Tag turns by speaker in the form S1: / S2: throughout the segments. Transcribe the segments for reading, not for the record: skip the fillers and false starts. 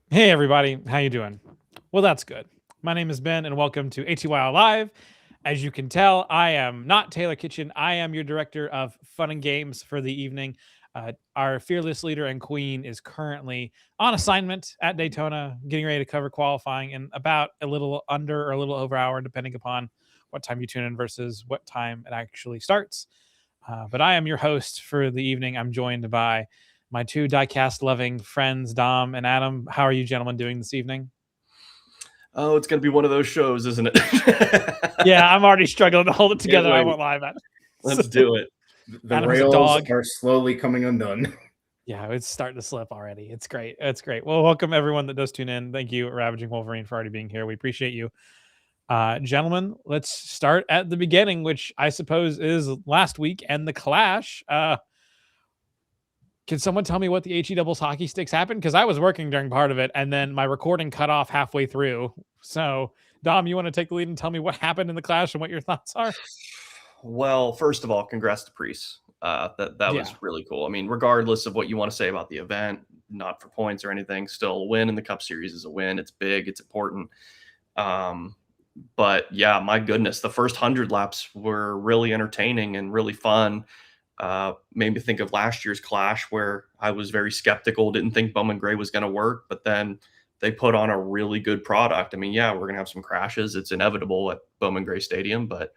S1: Hey everybody, how you doing? Well, that's good. My name is Ben, and welcome to ATYL Live. As you can tell, I am not Taylor Kitchen. I am your director of fun and games for the evening. Our fearless leader and queen is currently on assignment at Daytona, getting ready to cover qualifying in about a little under or a little over hour, depending upon what time you tune in versus what time it actually starts. But I am your host for the evening. I'm joined by my two diecast loving friends, Dom and Adam. How are you gentlemen doing this evening?
S2: Oh, it's going to be one of those shows, isn't it?
S1: Yeah, I'm already struggling to hold it
S2: Can't
S1: together. I
S2: wait.
S1: won't lie about it.
S2: Let's do it.
S3: The
S1: Adam has a
S3: rails
S1: dog.
S3: are slowly coming undone.
S1: Yeah, it's starting to slip already. It's great. It's great. Well, welcome everyone that does tune in. Thank you, Ravaging Wolverine, for already being here. We appreciate you. Gentlemen, let's start at the beginning, which I suppose is last week and the Clash. Can someone tell me what the HE doubles hockey sticks happened? Because I was working during part of it, and then my recording cut off halfway through. So, Dom, you want to take the lead and tell me what happened in the Clash and what your thoughts are?
S2: Well, first of all, congrats to Priest. That
S1: Yeah.
S2: was really cool. I mean, regardless of what you want to say about the event, not for points or anything, still a win in the Cup Series is a win. It's big. It's important. But yeah, my goodness, the first 100 laps were really entertaining and really fun. Made me think of last year's Clash, where I was very skeptical, didn't think Bowman Gray was going to work, but then they put on a really good product. I mean, yeah, we're going to have some crashes. It's inevitable at Bowman Gray Stadium, but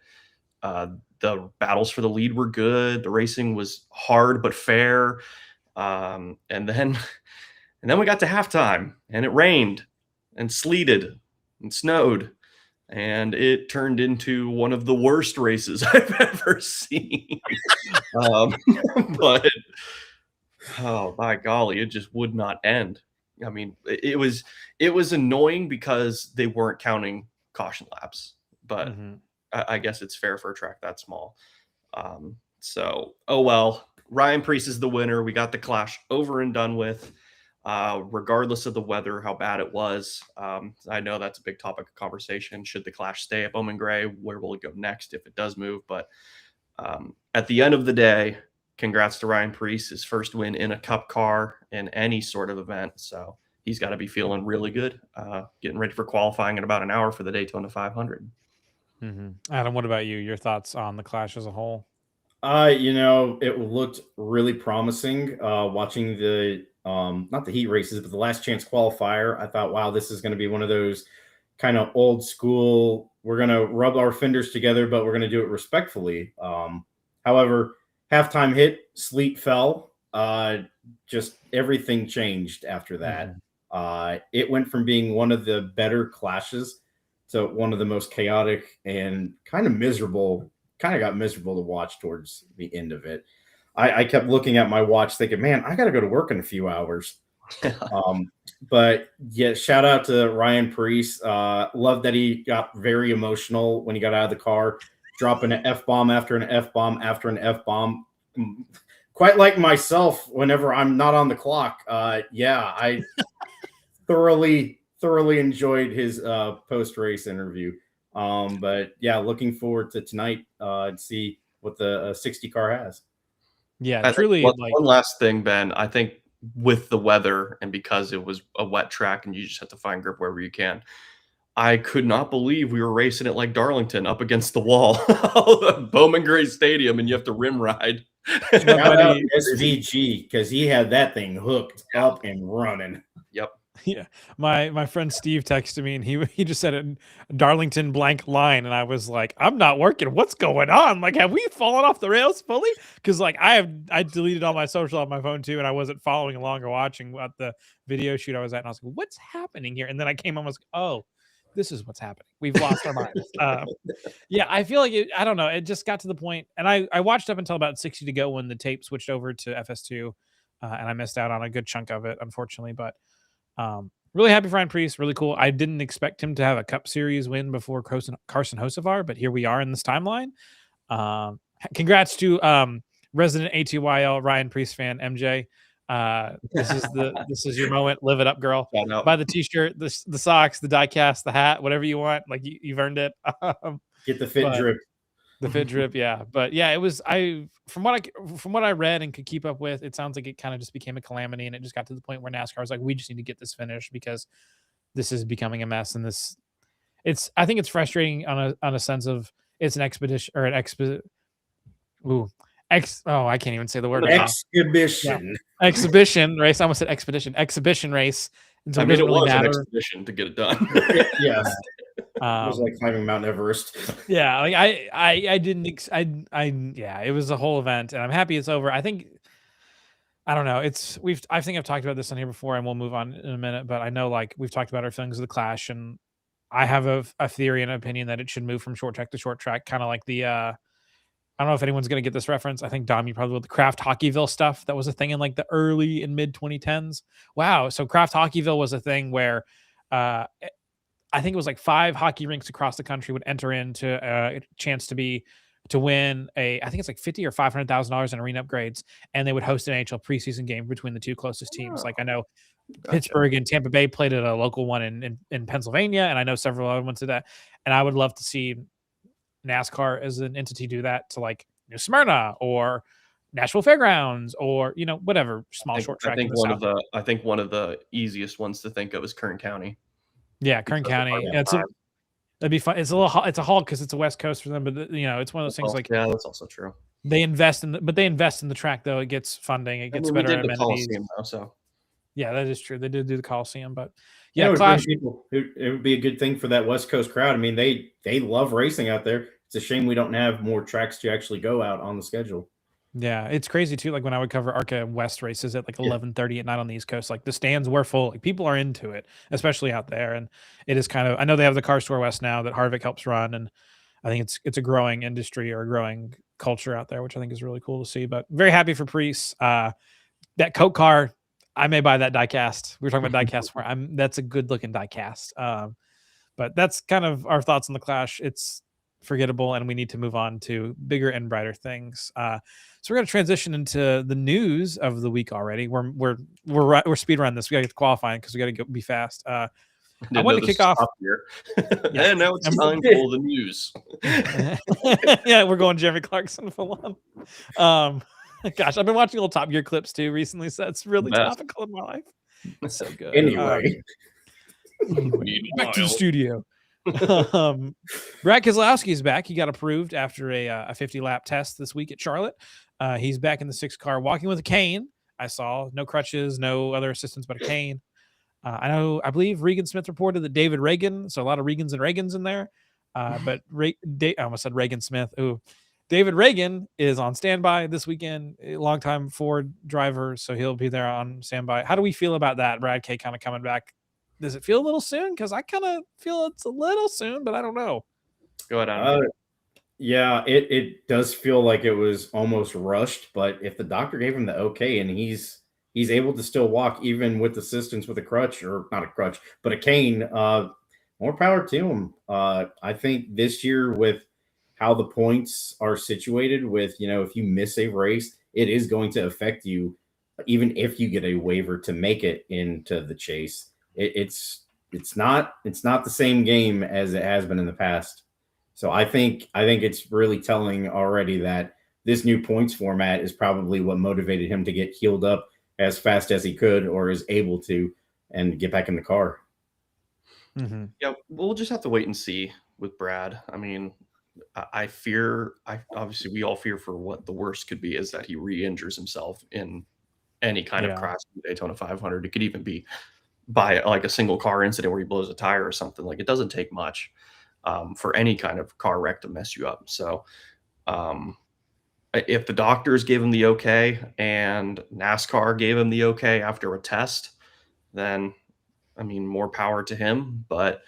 S2: the battles for the lead were good. The racing was hard but fair. And then we got to halftime, and it rained and sleeted and snowed, and it turned into one of the worst races I've ever seen. But oh, by golly, it just would not end. I mean, it was annoying because they weren't counting caution laps, but I guess it's fair for a track that small. So, oh well. Ryan Preece is the winner. We got the Clash over and done with. Regardless of the weather, how bad it was. I know that's a big topic of conversation. Should the Clash stay at Bowman Gray? Where will it go next if it does move? But at the end of the day, congrats to Ryan Preece, his first win in a Cup car in any sort of event. So he's got to be feeling really good, getting ready for qualifying in about an hour for the Daytona 500.
S1: Adam, what about you? Your thoughts on the Clash as a whole?
S3: It looked really promising. Watching the not the heat races, but the last chance qualifier, I thought, wow, this is going to be one of those kind of old school. We're going to rub our fingers together, but we're going to do it respectfully. However, halftime hit, sleet fell. Just everything changed after that. It went from being one of the better clashes to one of the most chaotic and kind of got miserable to watch towards the end of it. I kept looking at my watch thinking, man, I got to go to work in a few hours. But yeah, shout out to Ryan Preece. Love that he got very emotional when he got out of the car, dropping an F-bomb after an F-bomb after an F-bomb. Quite like myself whenever I'm not on the clock. I thoroughly enjoyed his post-race interview. But yeah, looking forward to tonight to see what the 60 car has.
S1: Yeah, truly.
S2: One last thing, Ben. I think with the weather and because it was a wet track and you just have to find grip wherever you can, I could not believe we were racing it like Darlington up against the wall, Bowman Gray Stadium, and you have to rim ride.
S3: Shout out SVG because he had that thing hooked up and running.
S2: Yep.
S1: Yeah, my friend Steve texted me and he just said it Darlington blank line, and I was like, I'm not working. What's going on? Like, have we fallen off the rails fully? Because like I deleted all my social on my phone too, and I wasn't following along or watching what the video shoot I was at, and I was like, what's happening here? And then I came home, I was like, oh, this is what's happening. We've lost our minds. Yeah, I feel like I don't know. It just got to the point, and I watched up until about 60 to go when the tape switched over to FS2, and I missed out on a good chunk of it, unfortunately, but. Really happy for Ryan Preece. Really cool. I didn't expect him to have a Cup Series win before Carson Hocevar, but here we are in this timeline. Congrats to resident ATYL Ryan Preece fan MJ. This is your moment. Live it up, girl. Buy the T-shirt, the socks, the diecast, the hat, whatever you want. Like you've earned it.
S3: Get the fit drip.
S1: The fit drip, yeah. But yeah, it was from what I read and could keep up with, it sounds like it kind of just became a calamity, and it just got to the point where NASCAR was like, we just need to get this finished because this is becoming a mess. And I think it's frustrating on a sense of it's an expedition or an I can't even say the word right now.
S3: Exhibition.
S1: Yeah. Exhibition race. I almost said expedition. Exhibition race. And so
S2: I
S1: it
S2: mean,
S1: doesn't
S2: it
S1: really
S2: was an
S1: matter.
S2: expedition to get it done.
S3: Yes. It was
S1: Um,
S3: like climbing Mount Everest.
S1: yeah, like I didn't yeah, it was a whole event, and I'm happy it's over. I don't know. I think I've talked about this on here before, and we'll move on in a minute. But I know, like, we've talked about our feelings of the Clash, and I have a theory and opinion that it should move from short track to short track, kind of like the I don't know if anyone's gonna get this reference. I think Dom, you probably will. The Craft Hockeyville stuff that was a thing in like the early and mid 2010s. Wow, so Craft Hockeyville was a thing where uh, I think it was like 5 hockey rinks across the country would enter into a chance to win I think it's like $50,000 or $500,000 in arena upgrades, and they would host an NHL preseason game between the 2 closest teams. Like I know
S2: Gotcha.
S1: Pittsburgh and Tampa Bay played at a local one in Pennsylvania, and I know several other ones did that. And I would love to see NASCAR as an entity do that to like New Smyrna or Nashville Fairgrounds or whatever small short track in the South.
S2: I think one of the easiest ones to think of is Kern County.
S1: Yeah, Kern County. Yeah, that'd be fun. It's a haul because it's a West Coast for them, but it's one of those things like
S2: that's also true.
S1: they invest in the track though. It gets funding. It gets better amenities.
S2: Coliseum though, so
S1: yeah, that is true. They did do the Coliseum, but
S3: Yeah,
S1: yeah, Clash.
S3: it would be a good thing for that West Coast crowd. I mean, they love racing out there. It's a shame we don't have more tracks to actually go out on the schedule.
S1: Yeah, it's crazy too. Like when I would cover ARCA West races at like 11:30 at night on the East Coast, like the stands were full. Like people are into it, especially out there. And it is kind of. I know they have the Car Store West now that Harvick helps run, and I think it's a growing industry or a growing culture out there, which I think is really cool to see. But very happy for Priest. That Coke car, I may buy that diecast. We were talking about diecast before. That's a good looking diecast. But that's kind of our thoughts on the Clash. It's forgettable, and we need to move on to bigger and brighter things. So we're going to transition into the news of the week already. We're speed run this. We got to get to qualifying because we got to go be fast. I want to kick off
S2: here. And now it's time for the news.
S1: Yeah, we're going Jeremy Clarkson full on. Gosh, I've been watching little Top Gear clips too recently, so it's really topical in my life. It's so good.
S3: Anyway,
S1: back to the studio. Brad Keselowski is back. He got approved after a 50-lap test this week at Charlotte. He's back in the 6 car, walking with a cane. I saw no crutches, no other assistance but a cane. I believe Regan Smith reported that David Reagan, so a lot of Regans and Reagans in there. But I almost said Reagan Smith. Ooh, David Reagan is on standby this weekend. A longtime Ford driver, so he'll be there on standby. How do we feel about that? Brad K kind of coming back. Does it feel a little soon? Because I kind of feel it's a little soon, but I don't know.
S2: Go ahead.
S3: Yeah, it does feel like it was almost rushed. But if the doctor gave him the okay and he's able to still walk even with assistance with a crutch, or not a crutch, but a cane, more power to him. I think this year with how the points are situated with, if you miss a race, it is going to affect you, even if you get a waiver to make it into the chase. It's not the same game as it has been in the past. So I think it's really telling already that this new points format is probably what motivated him to get healed up as fast as he could or is able to and get back in the car.
S1: Mm-hmm.
S2: Yeah, we'll just have to wait and see with Brad. I mean, obviously we all fear for what the worst could be is that he re-injures himself in any kind of crash in the Daytona 500. It could even be by like a single car incident where he blows a tire or something. Like it doesn't take much for any kind of car wreck to mess you up. So if the doctors gave him the okay and NASCAR gave him the okay after a test, then I mean, more power to him. But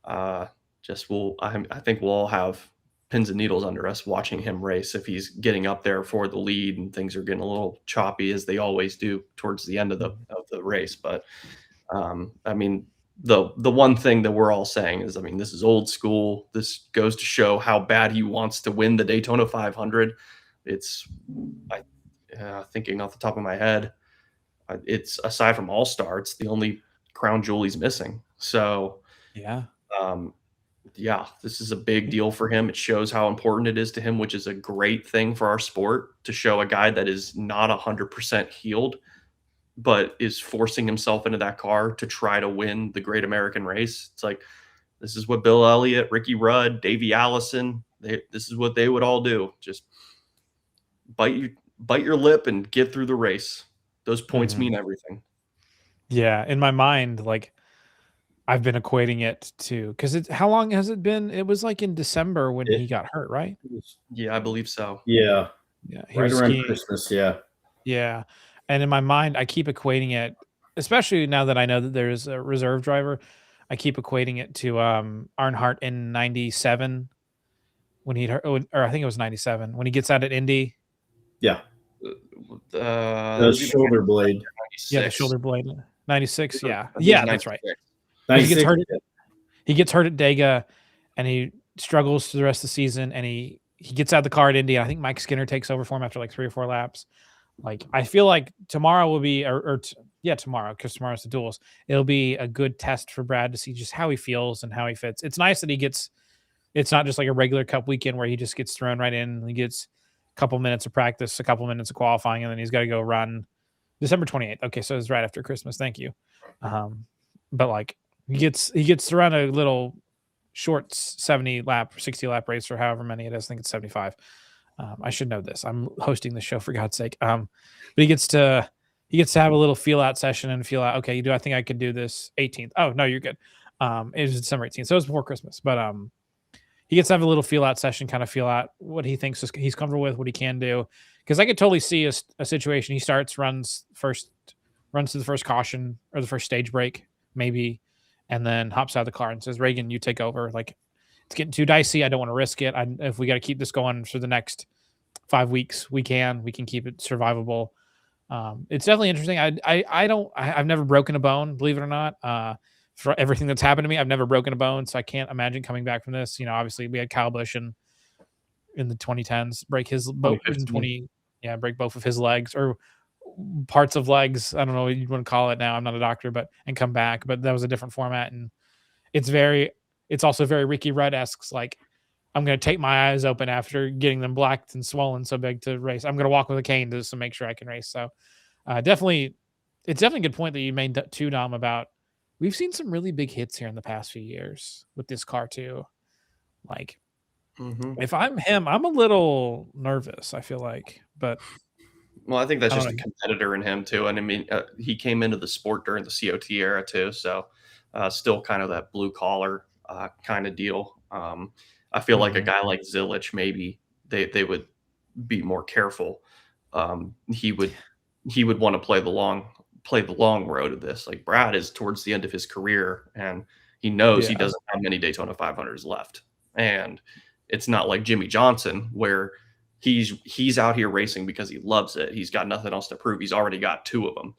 S2: I think we'll all have pins and needles under us watching him race if he's getting up there for the lead and things are getting a little choppy as they always do towards the end of the race. But I mean, the one thing that we're all saying is, I mean, this is old school. This goes to show how bad he wants to win the Daytona 500. It's thinking off the top of my head, it's aside from All-Star, it's the only crown jewel he's missing. So
S1: yeah,
S2: yeah, this is a big deal for him. It shows how important it is to him, which is a great thing for our sport to show a guy that is not 100% healed, but is forcing himself into that car to try to win the Great American Race. It's like, this is what Bill Elliott, Ricky Rudd, Davey Allison, this is what they would all do. Just bite your lip and get through the race. Those points mean everything.
S1: Yeah, in my mind, like I've been equating it to because it's how long has it been? It was like in December when he got hurt, right?
S2: Yeah, I believe so.
S3: Yeah,
S1: Yeah, he
S3: right
S1: was
S3: around
S1: skiing.
S3: Christmas. Yeah,
S1: Yeah, and in my mind, I keep equating it, especially now that I know that there's a reserve driver. I keep equating it to Earnhardt in '97 when he hurt, or I think it was '97 when he gets out at Indy.
S3: yeah.
S2: That
S3: The
S2: was either
S3: shoulder blade.
S1: Yeah, the
S2: 96.
S1: shoulder blade. '96. Yeah,
S2: I think it was
S1: yeah, that's right.
S2: 96.
S1: He gets
S3: 96.
S1: hurt. He gets hurt at Dega, and he struggles through the rest of the season. And he gets out of the car at Indy. I think Mike Skinner takes over for him after like 3 or 4 laps. Like I feel like tomorrow will be, tomorrow because tomorrow's the duels. It'll be a good test for Brad to see just how he feels and how he fits. It's nice that he gets. It's not just like a regular Cup weekend where he just gets thrown right in. He gets a couple minutes of practice, a couple minutes of qualifying, and then he's got to go run December 28th. Okay, so it's right after Christmas. Thank you. But like he gets to run a little short 70 lap, 60 lap race or however many it is. I think it's 75. I should know this. I'm hosting the show for God's sake. But he gets to have a little feel out session and feel out. Okay, I think I could do this 18th. Oh no, you're good. It was December 18th, so it was before Christmas. But he gets to have a little feel out session, kind of feel out what he thinks he's comfortable with, what he can do. Because I could totally see a situation. He starts, runs to the first caution or the first stage break, maybe, and then hops out of the car and says, Reagan, you take over. Like, it's getting too dicey. I don't want to risk it. If we got to keep this going for the next 5 weeks, we can keep it survivable. It's definitely interesting. I've never broken a bone, believe it or not. For everything that's happened to me, I've never broken a bone, so I can't imagine coming back from this. Obviously we had Kyle Busch in the 2010s break his both in break both of his legs or parts of legs. I don't know what you want to call it now. I'm not a doctor, and come back. But that was a different format, and it's also very Ricky Rudd-esque. Like, I'm going to take my eyes open after getting them blacked and swollen so big to race. I'm going to walk with a cane just to make sure I can race. So it's definitely a good point that you made too, Dom, about we've seen some really big hits here in the past few years with this car too. Like, if I'm him, I'm a little nervous, I feel like. But
S2: well, I think that's just a competitor in him too. And I mean, he came into the sport during the COT era too, so still kind of that blue collar kind of deal. I feel like a guy like Zilich, maybe they would be more careful. He would want to play the long road of this. Like, Brad is towards the end of his career, and he knows he doesn't have many Daytona 500s left. And it's not like Jimmy Johnson, where he's out here racing because he loves it. He's got nothing else to prove. He's already got 2 of them.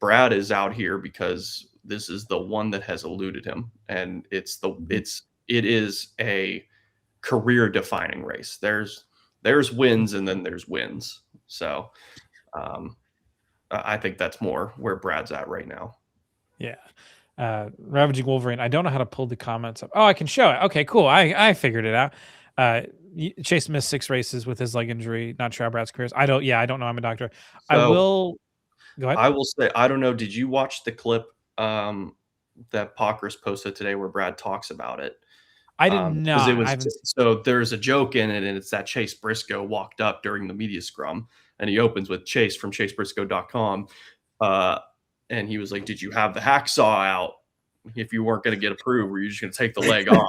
S2: Brad is out here because this is the one that has eluded him, and it is a career defining race. There's wins and then there's wins. So I think that's more where Brad's at right now.
S1: Yeah. Ravaging Wolverine. I don't know how to pull the comments up. Oh, I can show it. Okay, cool. I figured it out. Chase missed 6 races with his leg injury. Not sure how Brad's career is. I don't know. I'm a doctor. So, I will go ahead.
S2: I will say, I don't know. Did you watch the clip that Pockris posted today where Brad talks about it?
S1: I didn't know.
S2: So there's a joke in it, and it's that Chase Briscoe walked up during the media scrum, and he opens with Chase from chasebriscoe.com. And he was like, did you have the hacksaw out if you weren't going to get approved? Were you just going to take the leg off?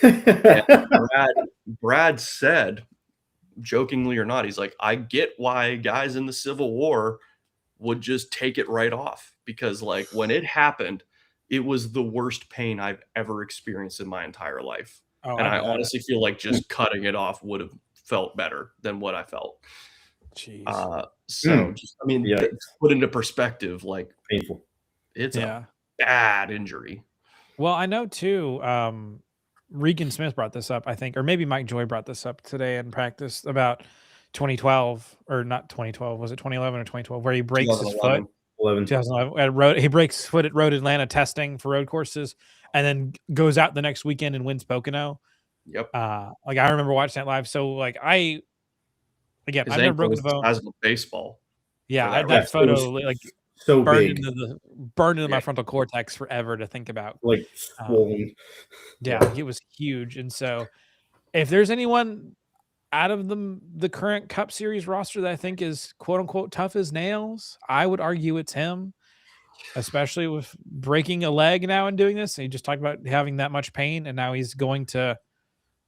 S2: And Brad said, jokingly or not, he's like, I get why guys in the Civil War would just take it right off, because like when it happened, it was the worst pain I've ever experienced in my entire life. And I honestly feel like just cutting it off would have felt better than what I felt.
S1: Jeez.
S2: Put into perspective, like,
S3: painful.
S2: It's a bad injury.
S1: Well, I know too. Regan Smith brought this up, I think, or maybe Mike Joy brought this up today in practice about 2012 or not 2012. Was it 2011 or 2012 where he breaks his foot? 2011 he breaks foot at Road Atlanta testing for road courses, and then goes out the next weekend and wins Pocono.
S2: Yep.
S1: Like I remember watching that live. So like I've
S2: His
S1: never broken
S2: ankle
S1: the bone.
S2: is as a baseball.
S1: Yeah,
S2: that
S1: that photo like
S3: so
S1: burned
S3: big,
S1: into my frontal cortex forever to think about.
S3: like swollen.
S1: Yeah, it was huge. And so if there's anyone out of the current Cup Series roster that I think is quote unquote tough as nails, I would argue it's him, especially with breaking a leg now and doing this. And he just talked about having that much pain, and now he's going to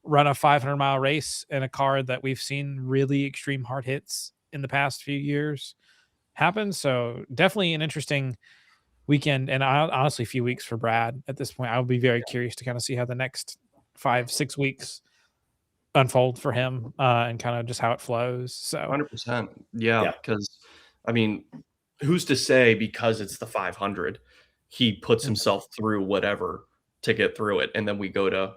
S1: run a 500-mile race in a car that we've seen really extreme hard hits in the past few years happen. So definitely an interesting weekend, and honestly a few weeks for Brad at this point. I would be very curious to kind of see how the next 5-6 weeks unfold for him, and kind of just how it flows. So
S2: 100%. Yeah, because I mean, who's to say because it's the 500 he puts himself through whatever to get through it, and then we go to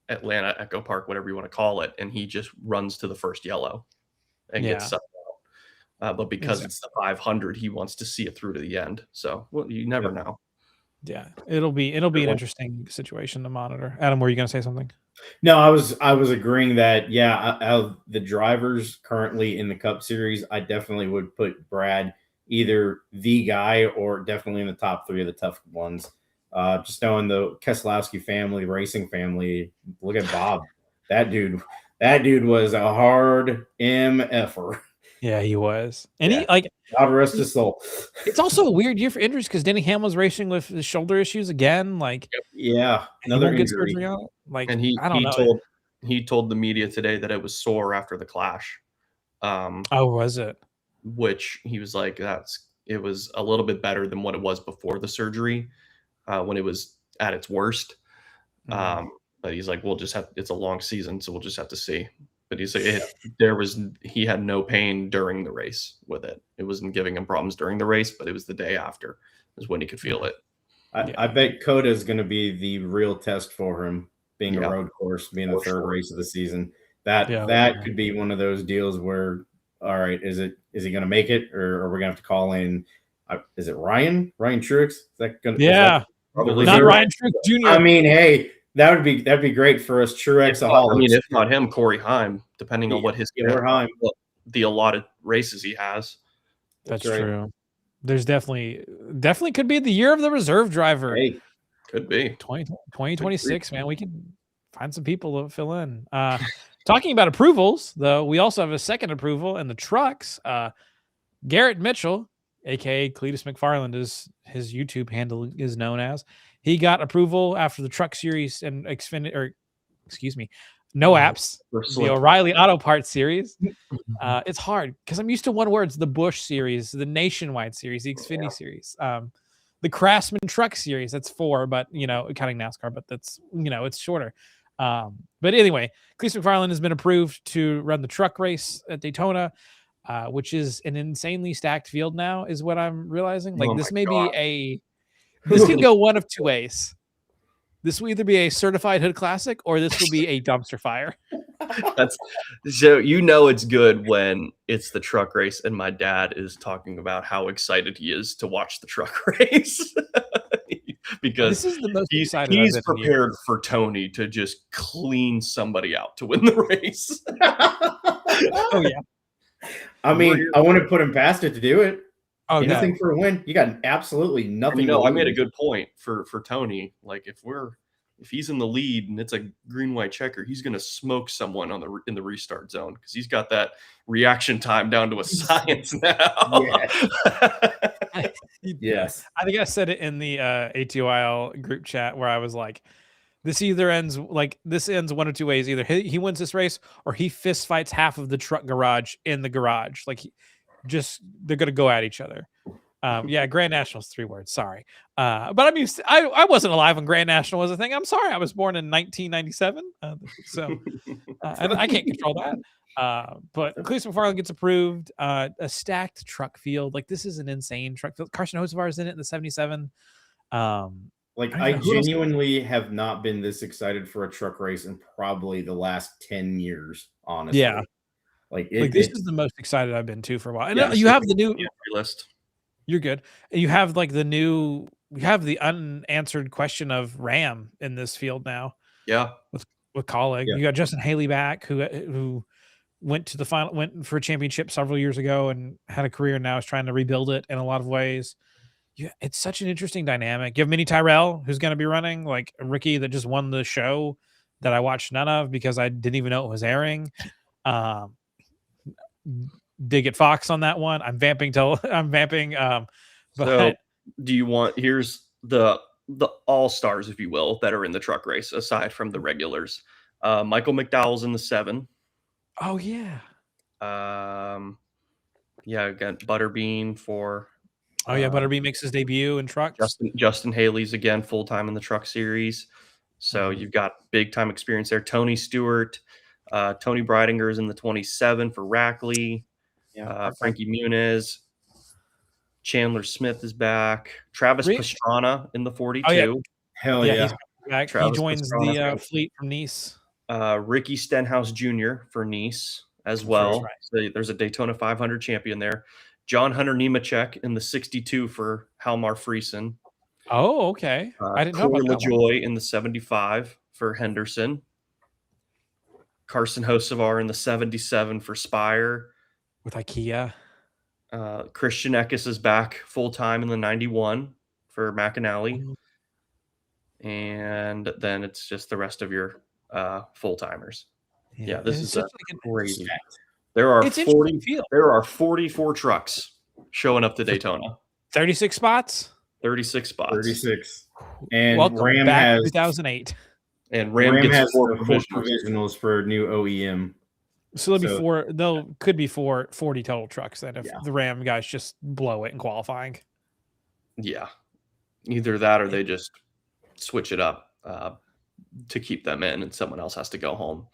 S2: Atlanta Echo Park, whatever you want to call it, and he just runs to the first yellow and gets sucked out. But because it's the 500, he wants to see it through to the end. So you never know.
S1: Yeah, it'll be an interesting situation to monitor. Adam, were you going to say something?
S3: No, I was agreeing that out of the drivers currently in the Cup Series, I definitely would put Brad either the guy or definitely in the top 3 of the tough ones. Just knowing the Keselowski family, racing family. Look at Bob. That dude was a hard MFer.
S1: Yeah, he was. And he like
S3: God rest his soul.
S1: It's also a weird year for injuries because Denny Hamlin's racing with his shoulder issues again. Like,
S3: another injury.
S1: Surgery on it. Like,
S2: and he told the media today that it was sore after the clash.
S1: Was it?
S2: Which he was like, it was a little bit better than what it was before the surgery, when it was at its worst. But he's like, it's a long season, so we'll just have to see. But he's like, he had no pain during the race with it. It wasn't giving him problems during the race, but it was the day after is when he could feel it.
S3: I bet Coda is going to be the real test for him, being a road course, being the third race of the season. That could be one of those deals where, all right, is he going to make it, or are we going to have to call in? Is it Ryan Truex? Is that going to?
S1: Yeah,
S3: probably
S1: not Ryan Truex Jr.
S3: I mean, hey. That'd be great for us Truexaholics.
S2: I mean, if not him, Corey Heim, depending on what the allotted races he has.
S1: That's true. There's definitely could be the year of the reserve driver.
S3: Hey,
S2: could be
S1: 2026, man. We can find some people to fill in. Talking about approvals, though, we also have a second approval in the trucks. Garrett Mitchell, aka Cletus McFarland, is his YouTube handle is known as. He got approval after the Truck Series and No Apps, the O'Reilly Auto Parts Series. It's hard because I'm used to one word. It's the Busch Series, the Nationwide Series, the Xfinity Series, the Craftsman Truck Series. That's 4, but counting NASCAR, but that's it's shorter. But anyway, Cleese McFarland has been approved to run the truck race at Daytona, which is an insanely stacked field now, is what I'm realizing. Like this may be this can go one of 2 ways. This will either be a certified hood classic or this will be a dumpster fire.
S2: That's so it's good when it's the truck race and my dad is talking about how excited he is to watch the truck race. Because
S1: this is the most excited
S2: he's prepared for Tony to just clean somebody out to win the race.
S1: Oh yeah.
S3: I mean, I wouldn't put him past it to do it.
S1: Okay.
S3: Anything for a win. You got absolutely nothing.
S2: I made a good point for Tony. Like if he's in the lead and it's a green-white checker, he's going to smoke someone in the restart zone because he's got that reaction time down to a science now.
S3: Yes.
S1: I think I said it in the ATYL group chat where I was like, this ends one of 2 ways. Either he wins this race or he fist fights half of the truck garage in the garage. Like they're going to go at each other. Grand National's 3 words. Sorry. But I'm used to, I wasn't alive when Grand National was a thing. I'm sorry. I was born in 1997. And I can't control that. But Cleese McFarland gets approved. A stacked truck field. Like this is an insane truck field. Carson Hocevar's in it in the 77.
S3: I genuinely have not been this excited for a truck race in probably the last 10 years, honestly.
S1: Yeah. This is the most excited I've been to for a while. And you have the new
S2: list.
S1: You're good. You have like you have the unanswered question of Ram in this field now
S2: Yeah.
S1: with Colleague.
S3: Yeah.
S1: You got Justin Haley back who went to the final, went for a championship several years ago and had a career, now is trying to rebuild it in a lot of ways. Yeah, it's such an interesting dynamic. You have Mini Tyrell, who's going to be running, like a rookie that just won the show that I watched none of because I didn't even know it was airing. Dig at Fox on that one. I'm vamping till I'm vamping. But
S2: So do you want, here's the all-stars, if you will, that are in the truck race aside from the regulars. Michael McDowell's in the 7.
S1: oh yeah.
S2: Yeah, I got Butterbean for
S1: Oh yeah, Butterbean makes his debut in trucks.
S2: Justin Haley's again full-time in the truck series. So you've got big time experience there. Tony Stewart, Tony Breidinger is in the 27 for Rackley.
S3: Yeah,
S2: Frankie Muniz, Chandler Smith is back. Travis Pastrana in the 42.
S1: Oh, yeah.
S3: Hell yeah.
S1: He's back.
S2: Travis
S1: he joins
S2: Pastrana.
S1: the fleet from Nice.
S2: Ricky Stenhouse Jr. for Nice as well. So there's a Daytona 500 champion there. John Hunter Nemechek in the 62 for Halmar Friesen.
S1: Oh, okay. I didn't know
S2: Corey
S1: about that one.
S2: LaJoy in the 75 for Henderson. Carson Hocevar in the 77 for Spire.
S1: With IKEA.
S2: Christian Eckes is back full-time in the 91 for McAnally. And then it's just the rest of your full-timers. Yeah, this is crazy. There are 44 trucks showing up to Daytona.
S1: 36 spots?
S2: 36 spots.
S3: 36. And
S1: welcome
S3: Ram
S1: back
S3: has
S1: 2008.
S2: And Ram gets
S3: has
S2: 4
S3: provisionals for new OEM.
S1: So there'll be could be 40 total trucks then if the Ram guys just blow it in qualifying.
S2: Yeah. Either that or they just switch it up to keep them in and someone else has to go home.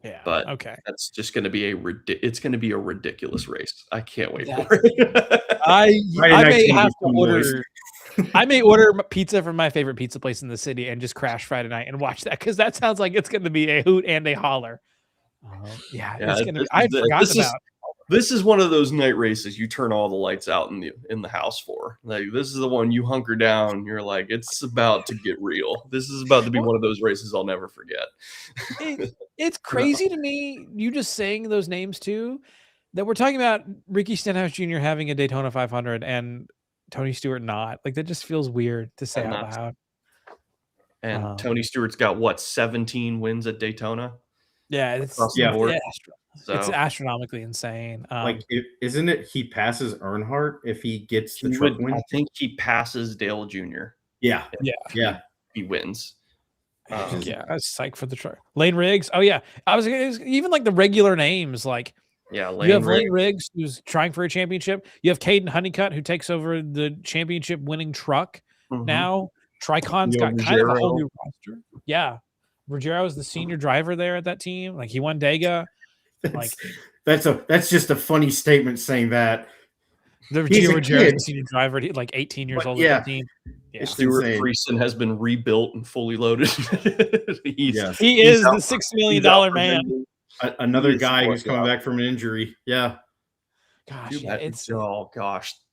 S1: Yeah.
S2: But
S1: okay.
S2: That's just going to be it's going to be a ridiculous race. I can't wait for it.
S1: I may have to order I may order pizza from my favorite pizza place in the city and just crash Friday night and watch that, because that sounds like it's going to be a hoot and a holler. It's going to be. I forgot about.
S2: This is one of those night races you turn all the lights out in the house for. Like, this is the one you hunker down. You're like, it's about to get real. This is about to be one of those races I'll never forget.
S1: It's crazy to me, you just saying those names too, that we're talking about Ricky Stenhouse Jr. having a Daytona 500 and Tony Stewart not. Like, that just feels weird to say out loud.
S2: And Tony Stewart's got what, 17 wins at Daytona?
S1: Yeah, it's it's astronomically insane.
S3: Isn't it he passes Earnhardt if he gets the truck win?
S2: I think he passes Dale Jr.
S3: Yeah.
S2: He wins.
S1: I was psyched for the truck. Lane Riggs. Oh yeah, I was even like the regular names. Like, you have Lane Riggs, who's trying for a championship. You have Caden Honeycutt, who takes over the championship winning truck now. Tricon's got kind of a whole new roster. Yeah. Ruggiero is the senior driver there at that team. Like, he won Dega.
S3: That's just a funny statement saying that.
S1: Ruggiero is the senior driver, like 18 years old at that team. Yeah.
S2: Stuart Friesen has been rebuilt and fully loaded.
S1: He is the $6 million man.
S3: Another guy who's coming back from an injury. Yeah.
S1: Gosh,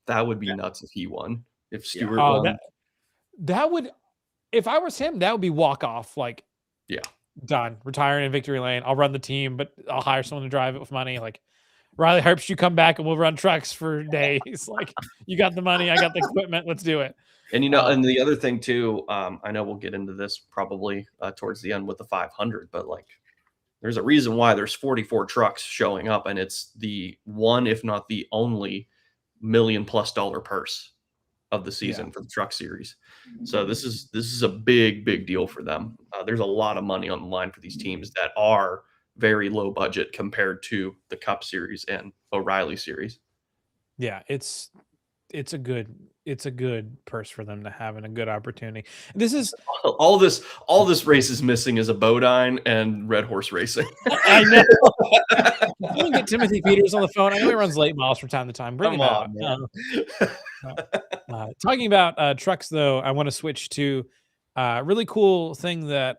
S2: that would be nuts if he won. If Stewart won.
S1: That would, if I was him, that would be walk off. Like, done. Retiring in victory lane. I'll run the team, but I'll hire someone to drive it with money. Like, Riley Herbst, you come back and we'll run trucks for days. Like, you got the money, I got the equipment. Let's do it.
S2: And and the other thing too, I know we'll get into this probably towards the end with the 500, but like, there's a reason why there's 44 trucks showing up, and it's the one, if not the only, $1 million+ purse of the season for the truck series. So this is a big deal for them. There's a lot of money on the line for these teams that are very low budget compared to the Cup Series and O'Reilly Series.
S1: Yeah, it's a good purse for them to have and a good opportunity. This is
S2: all this race is missing is a Bodine and Red Horse Racing.
S1: I know. I'm gonna get Timothy Peters on the phone. I know he runs late miles from time to time. Bring him out. Talking about trucks, though, I want to switch to a really cool thing that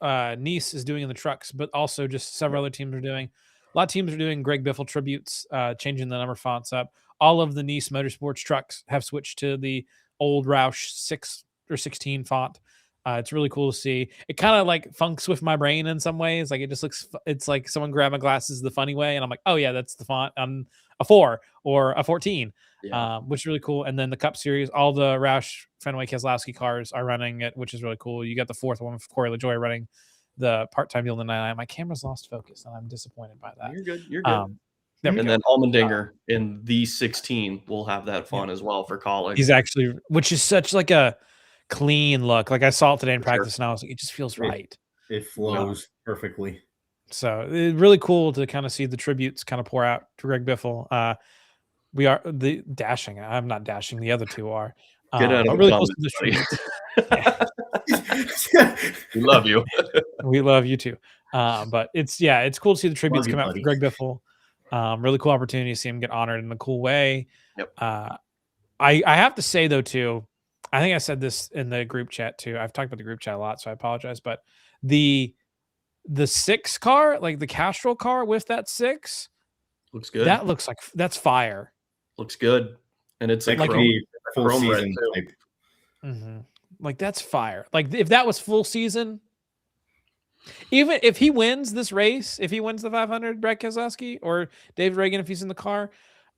S1: Nice is doing in the trucks, but also just several other teams are doing. A lot of teams are doing Greg Biffle tributes, changing the number fonts up. all of the Nice Motorsports trucks have switched to the old Roush 6 or 16 font. It's really cool to see. It kind of like funks with my brain in some ways. Like it just looks, it's like someone grabbed my glasses the funny way, and I'm like, oh yeah, that's the font on a 4 or a 14, which is really cool. And then the Cup Series, all the Roush Fenway Keselowski cars are running it, which is really cool. You got the 4th one with Corey LaJoy running the part-time deal in the 99. My camera's lost focus, and I'm disappointed by that.
S2: You're good. You're good.
S1: And
S2: then Allmendinger in the 16 will have that fun as well for college.
S1: He's actually, which is such like a clean look. Like I saw it today in practice, and I was like, it just feels right.
S3: It flows perfectly.
S1: So it's really cool to kind of see the tributes kind of pour out to Greg Biffle. We are the dashing. I'm not dashing. The other two are.
S2: Get out of
S1: really
S2: the
S1: close to the tributes.
S2: We love you.
S1: We love you too. But it's cool to see the tributes come out for Greg Biffle. Really cool opportunity to see him get honored in a cool way.
S2: Yep.
S1: I have to say though too, I think I said this in the group chat too. I've talked about the group chat a lot, so I apologize. But the 6 car, like the Castrol car with that 6,
S2: looks good.
S1: That looks like that's fire.
S2: Looks good, and it's
S3: like full season type.
S1: Like that's fire. Like if that was full season, even if he wins this race, if he wins the 500, Brad Keselowski or David Reagan, if he's in the car,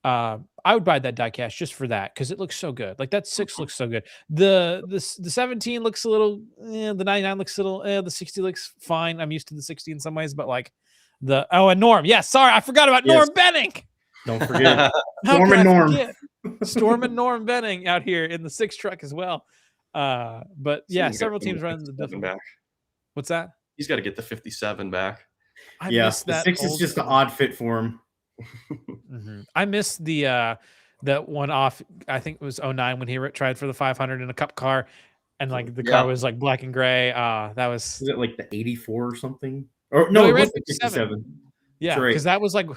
S1: I would buy that diecast just for that because it looks so good. Like that 6 looks so good. The 17 looks a little, the 99 looks a little, the 60 looks fine. I'm used to the 60 in some ways, but like and Norm. Yes, sorry, I forgot about Norm Benning.
S3: Don't forget Storm and Norm.
S1: Storm and Norm Benning out here in the 6 truck as well. But yeah, several teams running the different
S2: back.
S1: What's that?
S2: He's got to get the 57 back.
S3: The 6 is just an odd fit for him.
S1: I missed the one off. I think it was 09 when he tried for the 500 in a Cup car, and like the car was like black and gray. That was
S3: it like the 84 or something? Or no, it was the 57.
S1: Yeah, because that was like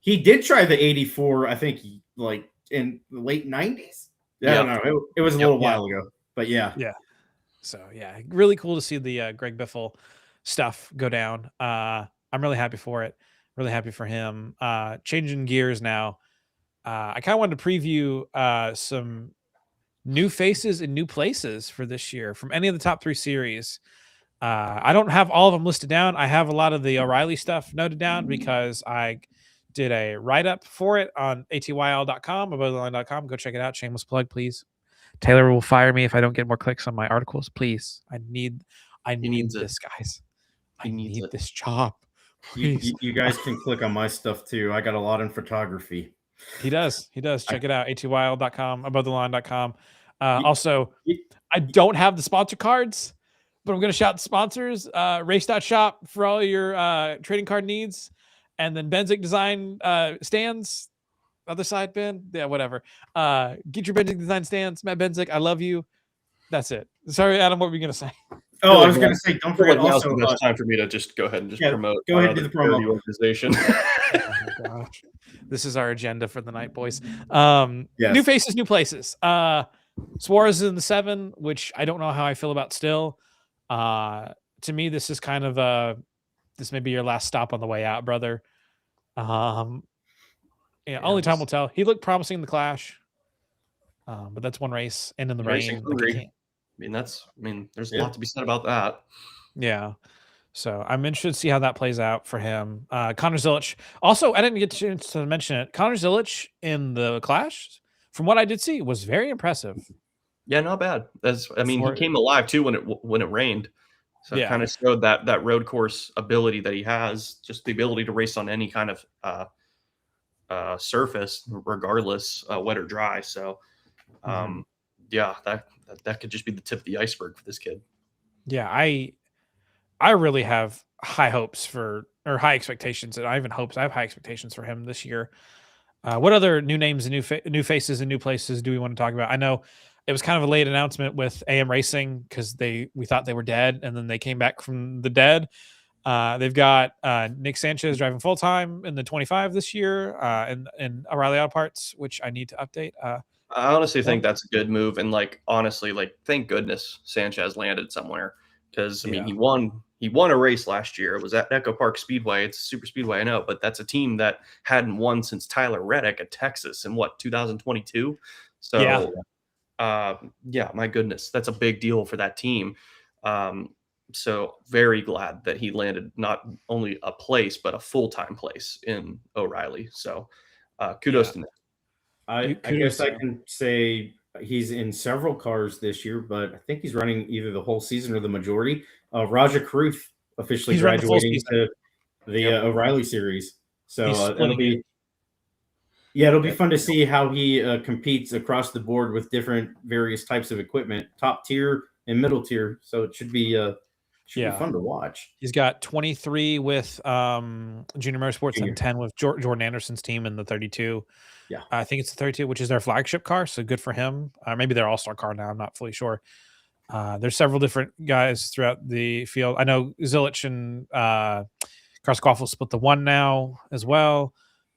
S3: he did try the 84. I think like in the late 90s. Yeah, I don't know. It was a little while ago, but yeah.
S1: So yeah, really cool to see the Greg Biffle stuff go down. I'm really happy for it. Really happy for him. Changing gears now. I kind of wanted to preview some new faces and new places for this year from any of the top 3 series. I don't have all of them listed down. I have a lot of the O'Reilly stuff noted down because I did a write-up for it on ATYL.com, abovetheline.com. Go check it out. Shameless plug, please. Taylor will fire me if I don't get more clicks on my articles. Please. I need this, guys. I need this job.
S3: You guys can click on my stuff too. I got a lot in photography.
S1: He does. Check it out. ATYL.com, abovetheline.com. Also, I don't have the sponsor cards, but I'm going to shout the sponsors. Race.shop for all your trading card needs. And then Benzik Design stands. Other side, Ben. Yeah, whatever. Get your Benzik Design stands. Matt Benzik, I love you. That's it. Sorry, Adam, what were you going to say?
S3: Oh, I was going to say, don't forget also.
S2: Now's the best time for me to just go ahead and promote.
S3: Go ahead and do the promo.
S2: Organization.
S1: Oh my gosh. This is our agenda for the night, boys. New faces, new places. Suarez is in the 7, which I don't know how I feel about still. To me, this is kind of this may be your last stop on the way out, brother. Only time will tell. He looked promising in the Clash, but that's one race and in the rain.
S2: There's a lot to be said about that.
S1: Yeah. So I'm interested to see how that plays out for him. Connor Zilic. Also, I didn't get a chance to mention it. Connor Zilic in the Clash, from what I did see, was very impressive.
S2: Yeah, not bad. He came alive too when it rained. So it kind of showed that road course ability that he has, just the ability to race on any kind of surface, regardless, wet or dry. So, that could just be the tip of the iceberg for this kid. Yeah, I really have high expectations, and I have high expectations for him this year. What other new names and new faces and new places do we want to talk about? I know it was kind of a late announcement with AM Racing because we thought they were dead, and then they came back from the dead. They've got Nick Sanchez driving full time in the 25 this year, in O'Reilly Auto Parts, which I need to update. I honestly think that's a good move, and honestly, thank goodness Sanchez landed somewhere because he won he won a race last year. It was at Echo Park Speedway. It's a super speedway, I know, but that's a team that hadn't won since Tyler Reddick at Texas in 2022. So yeah, my goodness, that's a big deal for that team. So very glad that he landed not only a place, but a full-time place in O'Reilly. So kudos to him.
S3: I
S1: kudos
S3: guess I
S1: to him.
S3: can say he's in several cars this year, but I think he's running either the whole season or the majority. Raja Kruth officially
S1: He's running the full
S3: graduating
S1: season.
S3: to the O'Reilly series. So
S1: He's
S3: it'll
S1: splitting
S3: be
S1: it.
S3: it'll be fun to see how he competes across the board with different various types of equipment, top tier and middle tier. So it should be be fun to watch.
S1: He's got 23 with Junior Motorsports and 10 with Jordan Anderson's team in the 32.
S3: Yeah,
S1: I think it's the 32, which is their flagship car. So good for him. Maybe their all-star car now. I'm not fully sure. There's several different guys throughout the field. I know Zilich and Karskoff split the one now as well.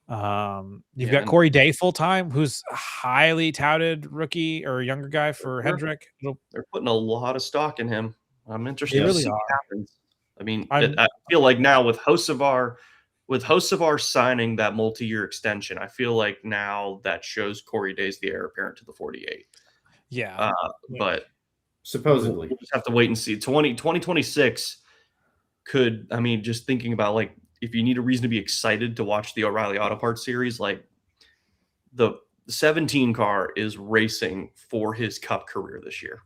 S1: You've got Corey Day full-time, who's a highly touted rookie or younger guy for Hendrick.
S2: They're putting a lot of stock in him. I'm interested to see what happens. I mean, I feel like now with Hocevar signing that multi-year extension, I feel like now that shows Corey Day's the heir apparent to the 48.
S1: Yeah.
S2: But
S3: supposedly
S2: we'll just have to wait and see. 2026 could, I mean, just thinking about like if you need a reason to be excited to watch the O'Reilly Auto Parts series, like the 17 car is racing for his Cup career this year.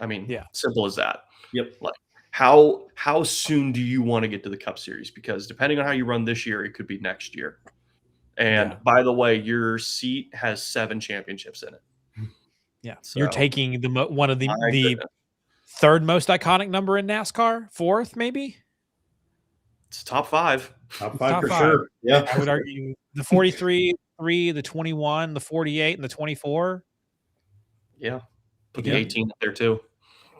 S2: I mean, simple as that.
S3: Yep.
S2: Like how soon do you want to get to the Cup Series? Because depending on how you run this year, it could be next year. And by the way, your seat has 7 championships in it.
S1: Yeah, so, you're taking one of the third most iconic number in NASCAR, 4th maybe.
S2: It's top 5.
S3: Top 5 for sure. Yeah,
S1: I would argue the 43, 3, the 21, the 48, and the 24.
S2: Yeah, put the 18 up there too.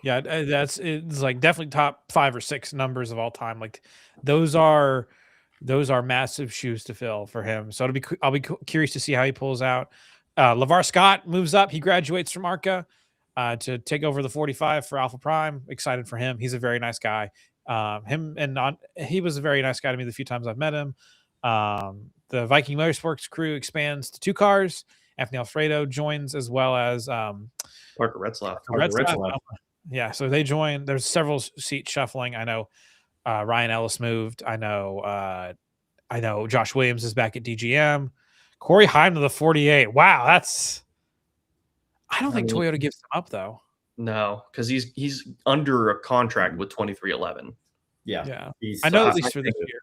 S1: Yeah, it's like definitely top 5 or 6 numbers of all time. Like those are massive shoes to fill for him. So I'll be curious to see how he pulls out. LeVar Scott moves up. He graduates from ARCA to take over the 45 for Alpha Prime. Excited for him. He's a very nice guy. He was a very nice guy to me the few times I've met him. The Viking Motorsports crew expands to 2 cars. Anthony Alfredo joins, as well as
S2: Parker Retzlaff.
S1: Yeah, so they join. There's several seat shuffling. I know Ryan Ellis moved. I know Josh Williams is back at DGM. Corey Heim to the 48. Wow, I don't think Toyota gives him up though.
S2: No, because he's under a contract with 2311.
S1: Yeah. I know at least for this year.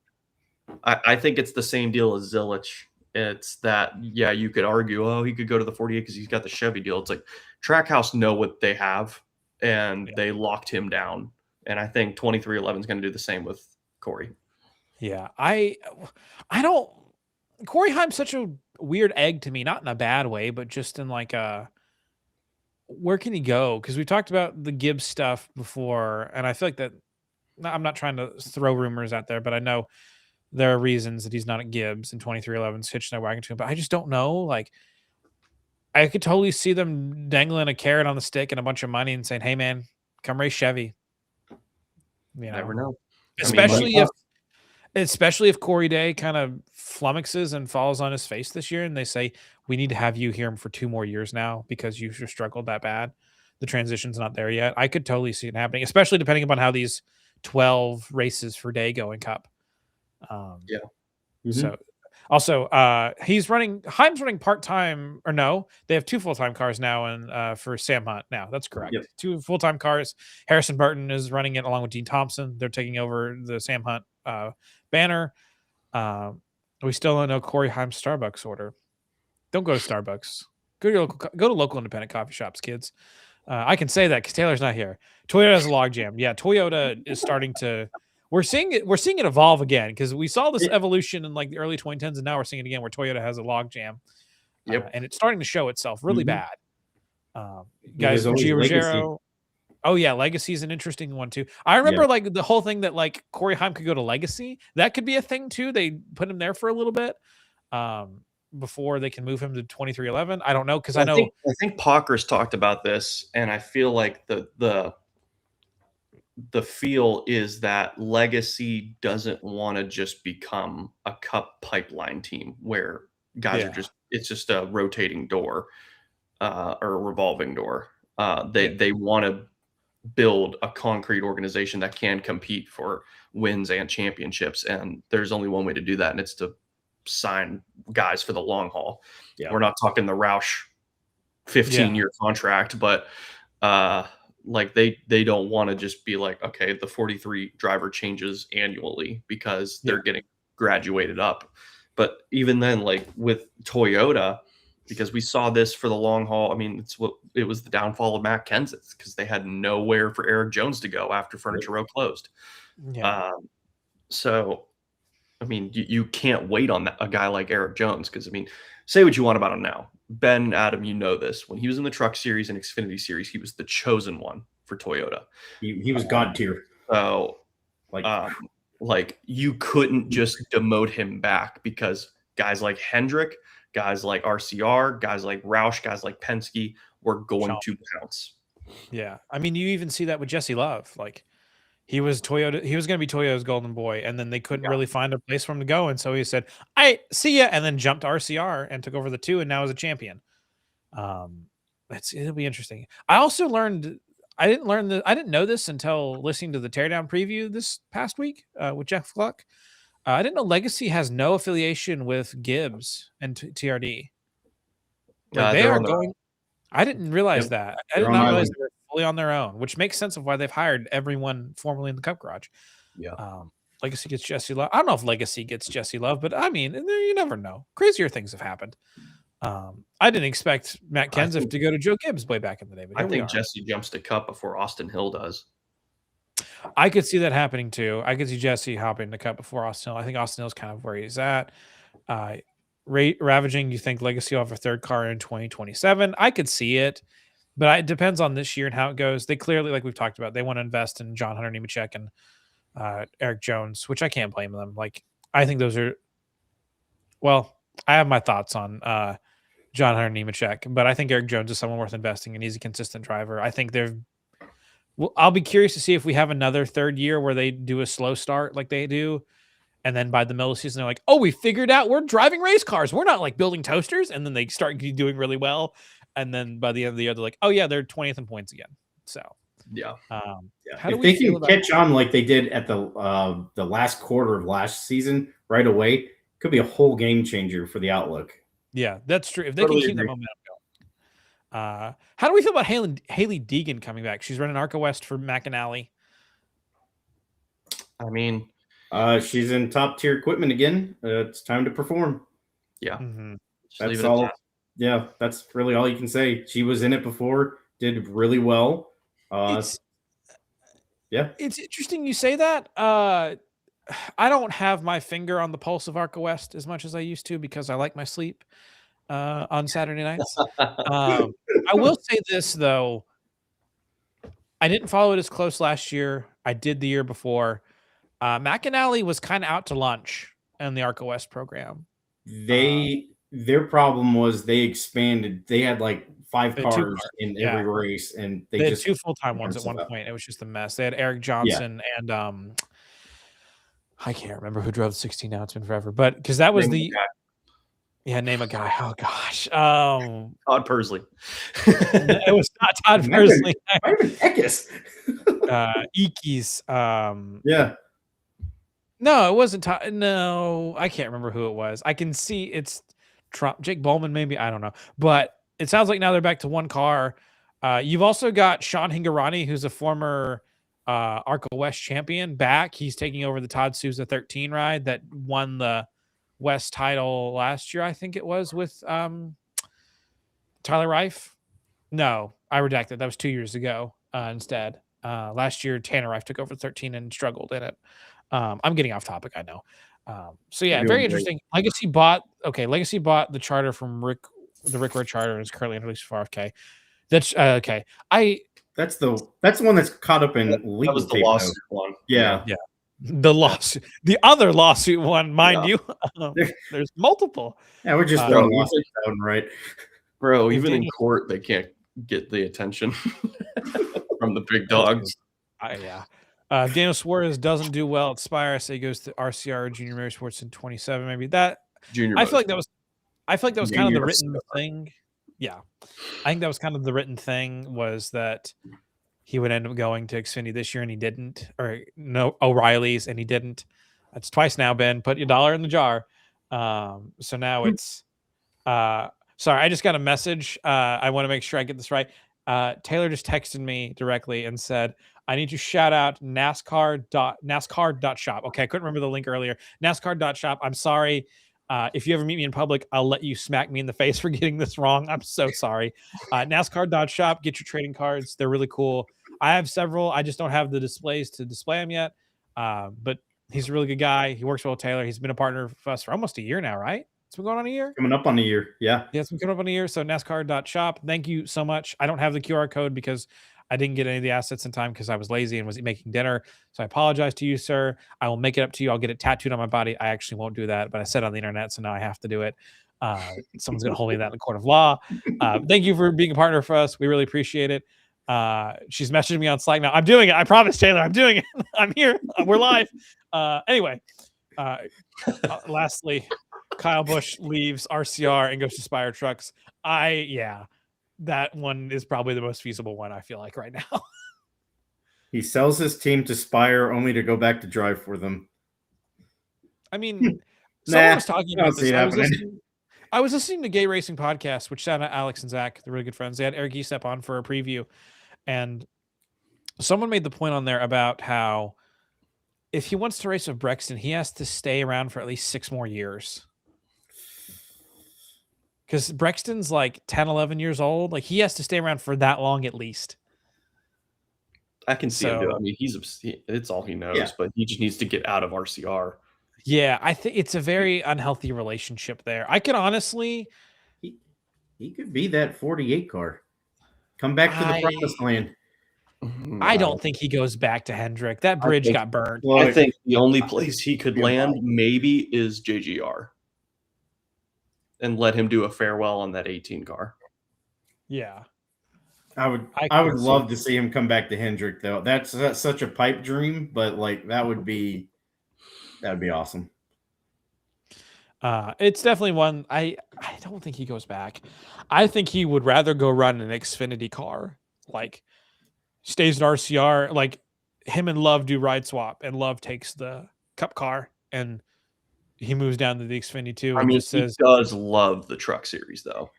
S2: I think it's the same deal as Zilich. It's that, you could argue, he could go to the 48 because he's got the Chevy deal. It's like Trackhouse know what they have, and they locked him down. And I think 2311 is going to do the same with Corey.
S1: Yeah, I don't. Corey Heim's such a weird egg to me, not in a bad way, but just in like where can he go? Because we talked about the Gibbs stuff before, and I feel like that. I'm not trying to throw rumors out there, but I know there are reasons that he's not at Gibbs and 2311's hitching their wagon to him. But I just don't know. Like, I could totally see them dangling a carrot on the stick and a bunch of money and saying, "Hey, man, come race Chevy." You
S2: never know.
S1: Especially if Corey Day kind of flummoxes and falls on his face this year, and they say, "We need to have you here for 2 more years now because you've just struggled that bad. The transition's not there yet." I could totally see it happening, especially depending upon how these 12 races for Day go in Cup. So also Heim's running part-time, or no, they have 2 full-time cars now, and for Sam Hunt now. That's correct. 2 full-time cars. Harrison Burton is running it along with Dean Thompson. They're taking over the Sam Hunt banner. We still don't know Corey Heim's Starbucks order. Don't go to Starbucks. Go to local independent coffee shops, kids. I can say that because Taylor's not here. Toyota has a logjam. Yeah, Toyota is starting to. We're seeing it evolve again, because we saw this evolution in like the early 2010s, and now we're seeing it again where Toyota has a logjam. And it's starting to show itself really bad. Guys, Gio Ruggiero. Oh yeah, Legacy is an interesting one too. I remember like the whole thing that like Corey Heim could go to Legacy. That could be a thing too. They put him there for a little bit before they can move him to 2311. I don't know, because I think
S2: Pocker's talked about this, and I feel like the the feel is that Legacy doesn't want to just become a cup pipeline team where guys are it's just a rotating door or a revolving door. They want to build a concrete organization that can compete for wins and championships. And there's only one way to do that, and it's to sign guys for the long haul.
S3: Yeah.
S2: We're not talking the Roush 15-year contract, but like they don't want to just be like, okay, the 43 driver changes annually because they're getting graduated up. But even then, like with Toyota, because we saw this for the long haul. I mean, it was the downfall of Matt Kenseth because they had nowhere for Eric Jones to go after Furniture Row closed. So, I mean, you can't wait on a guy like Eric Jones because, I mean, say what you want about him now. Ben, Adam, you know this. When he was in the Truck Series and Xfinity Series, he was the chosen one for Toyota.
S3: He was God tier.
S2: So, like you couldn't just demote him back because guys like Hendrick, guys like RCR, guys like Roush, guys like Penske were going to pounce.
S1: Yeah. I mean, you even see that with Jesse Love. Like he was going to be Toyota's golden boy, and then they couldn't really find a place for him to go. And so he said, I see ya, and then jumped to RCR and took over the 2 and now is a champion. It'll be interesting. I also learned, I didn't know this until listening to the Teardown preview this past week with Jeff Gluck. I didn't know Legacy has no affiliation with Gibbs and TRD. Like they are going. I didn't realize that. I did not realize they were fully on their own, which makes sense of why they've hired everyone formerly in the Cup Garage.
S2: Yeah.
S1: Legacy gets Jesse Love. I don't know if Legacy gets Jesse Love, but I mean, you never know. Crazier things have happened. I didn't expect Matt Kenseth to go to Joe Gibbs way back in the day. But
S2: I think Jesse jumps to Cup before Austin Hill does.
S1: I could see that happening too. I could see Jesse hopping the Cup before Austin Hill. I think Austin Hill's kind of where he's at. Ravaging, you think Legacy will have a third car in 2027? I could see it, but it depends on this year and how it goes. They clearly, like we've talked about, they want to invest in John Hunter Nemechek and Eric Jones, which I can't blame them. Like, I think those are, well, I have my thoughts on John Hunter Nemechek, but I think Eric Jones is someone worth investing in. He's a consistent driver. I think I'll be curious to see if we have another third year where they do a slow start like they do. And then by the middle of the season, they're like, oh, we figured out we're driving race cars. We're not like building toasters. And then they start doing really well. And then by the end of the year, they're like, oh, yeah, they're 20th in points again. So,
S3: How do we feel about catch on like they did at the last quarter of last season right away, could be a whole game changer for the outlook.
S1: Yeah, that's true. If they can keep the momentum going. How do we feel about Haley Deegan coming back? She's running ARCA West for McAnally.
S2: I mean,
S3: she's in top tier equipment again. It's time to perform.
S2: Yeah,
S3: that's all. Yeah, that's really all you can say. She was in it before, did really well.
S1: It's interesting you say that. I don't have my finger on the pulse of ARCA West as much as I used to because I like my sleep on Saturday nights. I will say this though. I didn't follow it as close last year. I did the year before. McAnally was kind of out to lunch in the ARCA West program.
S3: Their problem was they expanded. They had like 5 cars in every race, and they
S1: had 2 full-time ones at one point. It was just a mess. They had Eric Johnson and I can't remember who drove the 16 now. It's been forever, but because that was name a guy. Oh gosh,
S2: Todd Pursley.
S1: It was not Todd Pursley.
S3: Ekis.
S1: Eakes. No, it wasn't Todd. No, I can't remember who it was. I can see it's Trump, Jake Bowman, maybe. I don't know, but it sounds like now they're back to 1 car. You've also got Sean Hingarani, who's a former ARCA West champion, back. He's taking over the Todd Souza 13 ride that won the West title last year, I think it was, with Tyler Reif. No, I redacted. That was 2 years ago instead. Last year, Tanner Reif took over 13 and struggled in it. I'm getting off topic, I know. So yeah, very interesting. Legacy bought the charter from the Rick Road charter, and is currently introduced for RFK. That's okay.
S3: That's the one that's caught up in legal.
S2: That was the lawsuit one.
S3: Yeah.
S1: The lawsuit, the other lawsuit one, mind you. There's multiple.
S3: Yeah, we're just throwing lawsuits down, right?
S2: Bro, even in court, they can't get the attention from the big dogs.
S1: Daniel Suarez doesn't do well at Spire, so he goes to RCR Junior Motorsports in 27. Maybe that.
S2: Junior.
S1: I feel like that was. I feel like that was kind of the
S2: Junior
S1: written
S2: Star.
S1: thing. Yeah, I think that was kind of the written thing was that he would end up going to Xfinity this year and he didn't, or no O'Reilly's and he didn't. That's twice now, Ben. Put your dollar in the jar. So now it's. Sorry, I just got a message. I want to make sure I get this right. Taylor just texted me directly and said, I need to shout out NASCAR.shop. Okay, I couldn't remember the link earlier. NASCAR.shop. I'm sorry. If you ever meet me in public, I'll let you smack me in the face for getting this wrong. I'm so sorry. NASCAR.shop. Get your trading cards. They're really cool. I have several. I just don't have the displays to display them yet. But he's a really good guy. He works well with Taylor. He's been a partner with us for almost a year now, right? It's been going on a year.
S3: Coming up on a year. Yeah.
S1: Yeah, it's been coming up on a year. So NASCAR.shop. Thank you so much. I don't have the QR code because I didn't get any of the assets in time because I was lazy and was making dinner. So I apologize to you, sir. I will make it up to you. I'll get it tattooed on my body. I actually won't do that, but I said it on the internet, so now I have to do it. Someone's going to hold me to that in the court of law. Thank you for being a partner for us. We really appreciate it. She's messaging me on Slack now. I'm doing it. I promise, Taylor. I'm doing it. I'm here. We're live. Anyway, lastly, Kyle Busch leaves RCR and goes to Spire Trucks. That one is probably the most feasible one I feel like right now.
S3: He sells his team to Spire only to go back to drive for them.
S1: I mean, someone was talking about this. I was listening to Gay Racing Podcast, which shout out Alex and Zach, they're really good friends. They had Eric Giesep on for a preview, and someone made the point on there about how if he wants to race with Brexton, he has to stay around for at least 6 more years. Because Brexton's like 10, 11 years old. Like, he has to stay around for that long at least.
S2: I can see him do it. I mean, it's all he knows, but he just needs to get out of RCR.
S1: Yeah, I think it's a very unhealthy relationship there. I could honestly...
S3: He could be that 48 car. Come back to the promised land.
S1: I don't think he goes back to Hendrick. That bridge got burned.
S2: I think the only place he could land maybe is JGR. And let him do a farewell on that 18 car.
S1: Yeah.
S3: I would love to see him come back to Hendrick though. That's such a pipe dream, but like that'd be awesome.
S1: It's definitely one. I don't think he goes back. I think he would rather go run an Xfinity car. Like stays at RCR. Like him and Love do ride swap, and Love takes the Cup car and he moves down to the Xfinity too.
S2: I mean, he does love the truck series though.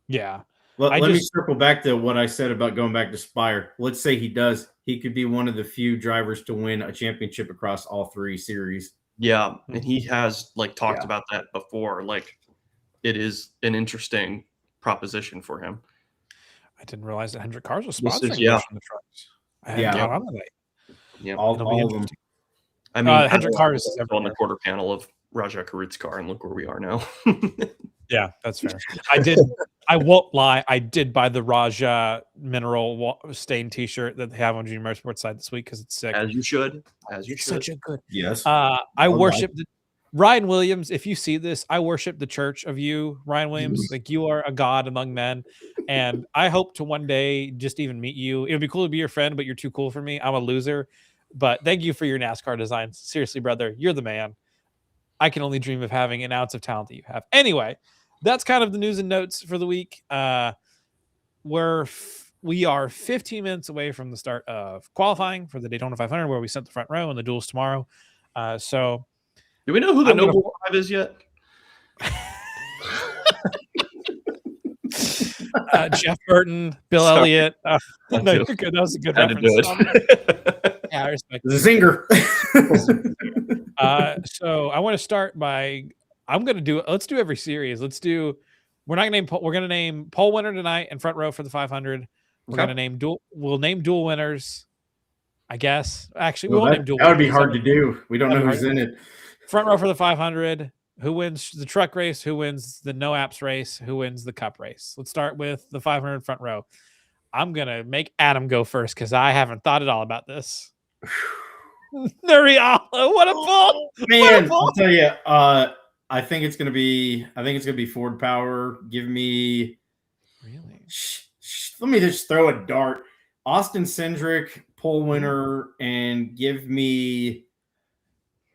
S1: Yeah.
S3: Let me circle back to what I said about going back to Spire. Let's say he does. He could be one of the few drivers to win a championship across all 3 series.
S2: Yeah, and he has talked about that before. Like, it is an interesting proposition for him.
S1: I didn't realize that Hendrick Cars was sponsoring the trucks. I hadn't got onto that.
S3: Yeah, all of them.
S2: I mean,
S1: Hendrick Cars is
S2: on the quarter panel of Raja Karut's car, and look where we are now.
S1: Yeah, that's fair. I won't lie. I did buy the Raja mineral stain T-shirt that they have on Junior Motorsports side this week because it's sick.
S2: As you should.
S1: Such a good.
S3: Yes.
S1: I worship Ryan Williams. If you see this, I worship the church of you, Ryan Williams. Like, you are a god among men, and I hope to one day just even meet you. It would be cool to be your friend, but you're too cool for me. I'm a loser. But thank you for your NASCAR designs. Seriously, brother, you're the man. I can only dream of having an ounce of talent that you have. Anyway, that's kind of the news and notes for the week. We are 15 minutes away from the start of qualifying for the Daytona 500, where we sent the front row and the duels tomorrow. So,
S2: do we know who the Noble 5 is yet?
S1: Jeff Burton, Bill Elliott. No, you're good. That was a good reference. Yeah, I respect
S3: the zinger.
S1: So I want to start by let's do every series. We're going to name pole winner tonight and front row for the 500. We're going to name we'll name dual winners, I guess. Actually, we won't name dual winners.
S3: That would be hard to do. We don't know who's in it.
S1: Front row for the 500. Who wins the truck race? Who wins the no apps race? Who wins the cup race? Let's start with the 500 front row. I'm going to make Adam go first because I haven't thought at all about this. Nuriala, what a ball!
S3: Man, I'll tell you, I think it's gonna be Ford Power. Give me
S1: really.
S3: Let me just throw a dart. Austin Cindric, pole winner and give me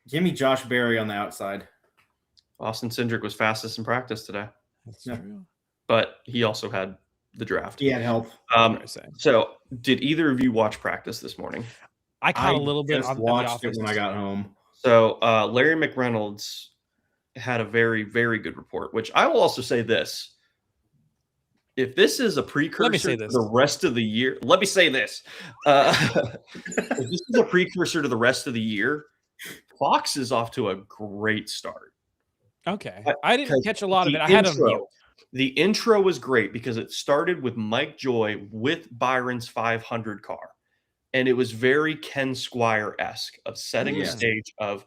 S3: Josh Berry on the outside.
S2: Austin Cindric was fastest in practice today.
S1: That's true.
S2: But he also had the draft.
S3: He had help.
S2: So did either of you watch practice this morning?
S1: I caught a little bit on
S3: watched it when I got home.
S2: So Larry McReynolds had a very, very good report, which I will also say this. If this is a precursor to the rest of the year, let me say this. If this is a precursor to the rest of the year, Fox is off to a great start.
S1: Okay. I didn't catch a lot of it. I had a mute.
S2: The intro was great because it started with Mike Joy with Byron's 500 car. And it was very Ken Squire-esque of setting the stage of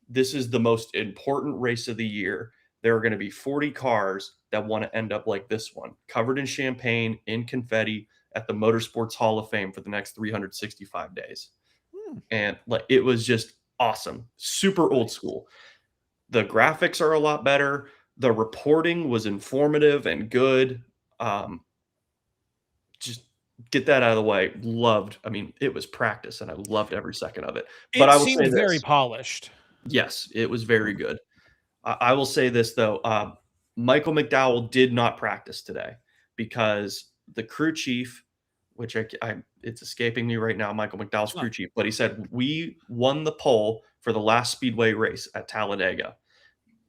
S2: this is the most important race of the year. There are going to be 40 cars that want to end up like this one, covered in champagne, in confetti at the Motorsports Hall of Fame for the next 365 days. And like it was just awesome. Super old school. The graphics are a lot better. The reporting was informative and good. Just get that out of the way. Loved. I mean, it was practice, and I loved every second of it. But I will say this.
S1: Very polished.
S2: Yes, it was very good. I will say this though. Michael McDowell did not practice today because the crew chief, which it's escaping me right now, Michael McDowell's crew chief, but he said we won the pole for the last speedway race at Talladega.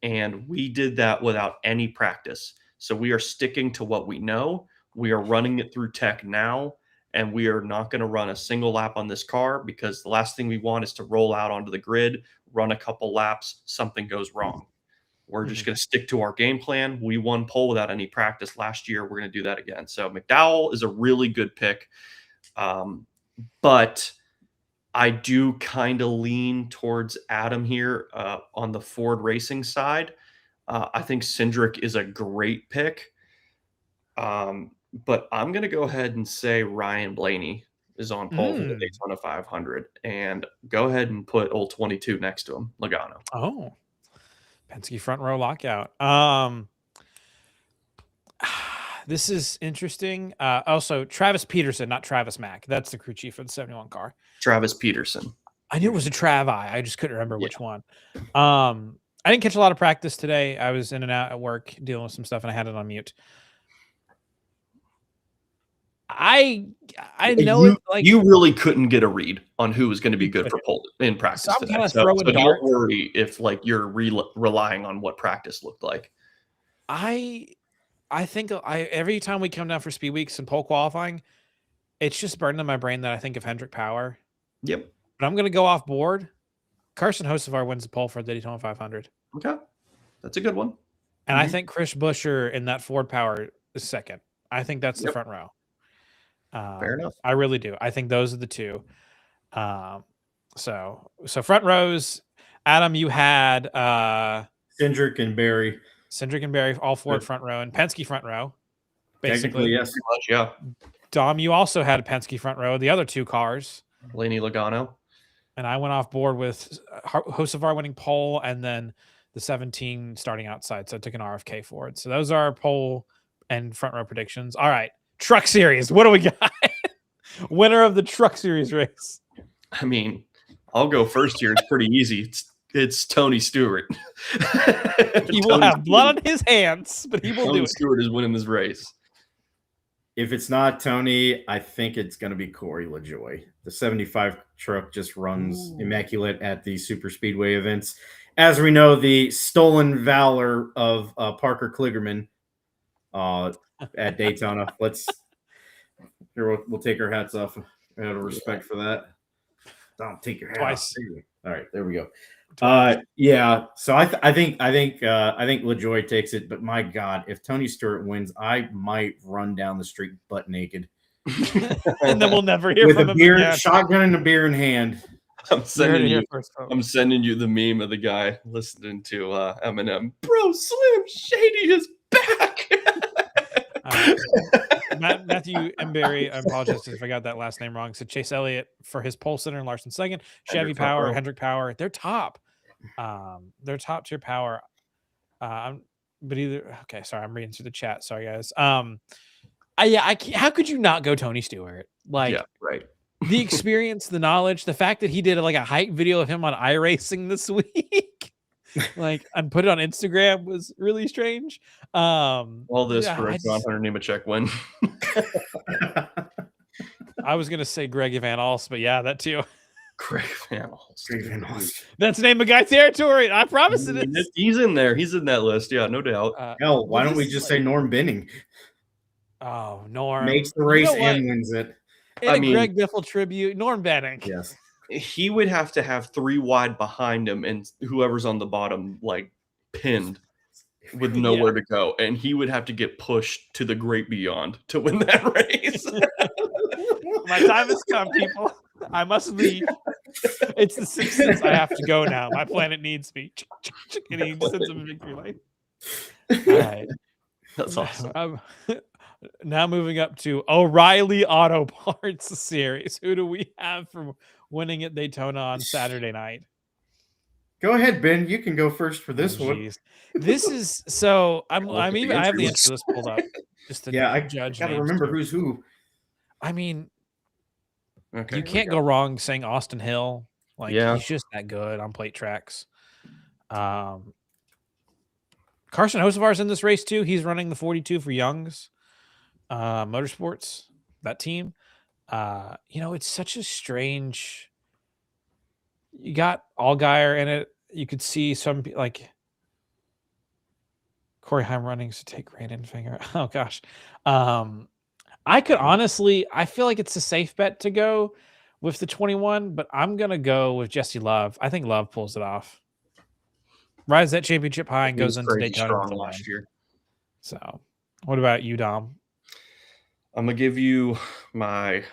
S2: And we did that without any practice. So we are sticking to what we know. We are running it through tech now, and we are not going to run a single lap on this car because the last thing we want is to roll out onto the grid, run a couple laps, something goes wrong. We're just going to stick to our game plan. We won pole without any practice last year. We're going to do that again. So McDowell is a really good pick. But I do kind of lean towards Adam here on the Ford Racing side. I think Cindric is a great pick. But I'm going to go ahead and say Ryan Blaney is on pole for the Daytona 500. And go ahead and put old 22 next to him, Logano.
S1: Oh. Penske front row lockout. This is interesting. Also, Travis Peterson, not Travis Mack. That's the crew chief for the 71 car.
S2: Travis Peterson.
S1: I knew it was a Travi. I just couldn't remember which one. I didn't catch a lot of practice today. I was in and out at work dealing with some stuff, and I had it on mute. I know
S2: you really couldn't get a read on who was going to be good for pole in practice today. So don't worry if you're relying on what practice looked like.
S1: I think every time we come down for speed weeks and pole qualifying, it's just burned in my brain that I think of Hendrick Power.
S2: Yep.
S1: But I'm going to go off board. Carson Hocevar wins the pole for the Daytona 500.
S2: Okay. That's a good one.
S1: And I think Chris Buescher in that Ford Power is second. I think that's the front row.
S2: Fair enough.
S1: I really do. I think those are the two. So front rows. Adam, you had
S3: Cindric and Berry.
S1: All Ford front row, and Penske front row. Basically,
S3: yes.
S2: Pretty much, yeah.
S1: Dom, you also had a Penske front row, the other two cars.
S2: Blaney Logano.
S1: And I went off board with Hocevar winning pole and then the 17 starting outside. So I took an RFK Ford. So those are pole and front row predictions. All right. Truck Series. What do we got? Winner of the Truck Series race.
S2: I mean, I'll go first here. It's pretty easy. It's Tony Stewart.
S1: He will have blood on his hands, but he will do it.
S2: Tony Stewart is winning this race.
S3: If it's not Tony, I think it's going to be Corey LaJoie. The 75 truck just runs immaculate at the super speedway events. As we know, the stolen valor of Parker Kligerman at Daytona. We'll take our hats off out of respect for that. Don't take your hat off. All right, there we go. Yeah. So I think LaJoie takes it, but my God, if Tony Stewart wins, I might run down the street butt naked,
S1: and then we'll never hear
S3: with
S1: from
S3: a
S1: him
S3: beer,
S1: again.
S3: shotgun and a beer in hand.
S2: I'm sending you the meme of the guy listening to Eminem. Bro, Slim Shady is back.
S1: Matthew Emberry, I apologize if I got that last name wrong. So Chase Elliott for his pole center and Larson second. Chevy Power, Hendrick Power, they're top. They're top tier power. But either okay, sorry, I'm reading through the chat. Sorry, guys. How could you not go Tony Stewart?
S2: Yeah, right.
S1: The experience, the knowledge, the fact that he did like a hype video of him on iRacing this week, like, and put it on Instagram was really strange.
S2: All this
S1: Yeah,
S2: for a John Hunter Nemechek win.
S1: I was gonna say Greg Van Alst, but yeah, that too.
S2: Greg Van Alst.
S1: That's name of guy territory. I promise it is.
S2: He's in there. He's in that list. Yeah, no doubt.
S3: Hell, why don't we just say Norm Benning?
S1: Oh, Norm
S3: Makes the race and wins it.
S1: I mean, Greg Biffle tribute, Norm Benning.
S3: Yes.
S2: He would have to have 3 wide behind him and whoever's on the bottom, like, pinned with nowhere to go. And he would have to get pushed to the great beyond to win that race.
S1: My time has come, people. I must leave. It's the Sixth Sense. I have to go now. My planet needs me. And he sends him a victory lane. All right.
S2: That's awesome.
S1: Now moving up to O'Reilly Auto Parts Series. Who do we have for winning at Daytona on Saturday night?
S3: Go ahead, Ben. You can go first for this one.
S1: This is so. I have the entry list pulled up just to
S3: I
S1: judge.
S3: Gotta remember who's who.
S1: I mean, you can't go wrong saying Austin Hill. Like, he's just that good on plate tracks. Carson Hocevar's in this race too. He's running the 42 for Young's Motorsports, that team. It's such a strange. You got Allgaier in it. You could see some like Corey Heim running to take Brandon Finger. Oh gosh. I could honestly, I feel like it's a safe bet to go with the 21, but I'm gonna go with Jesse Love. I think Love pulls it off. Rides that championship high and goes into Daytona
S2: last year.
S1: So, what about you, Dom?
S2: I'm gonna give you my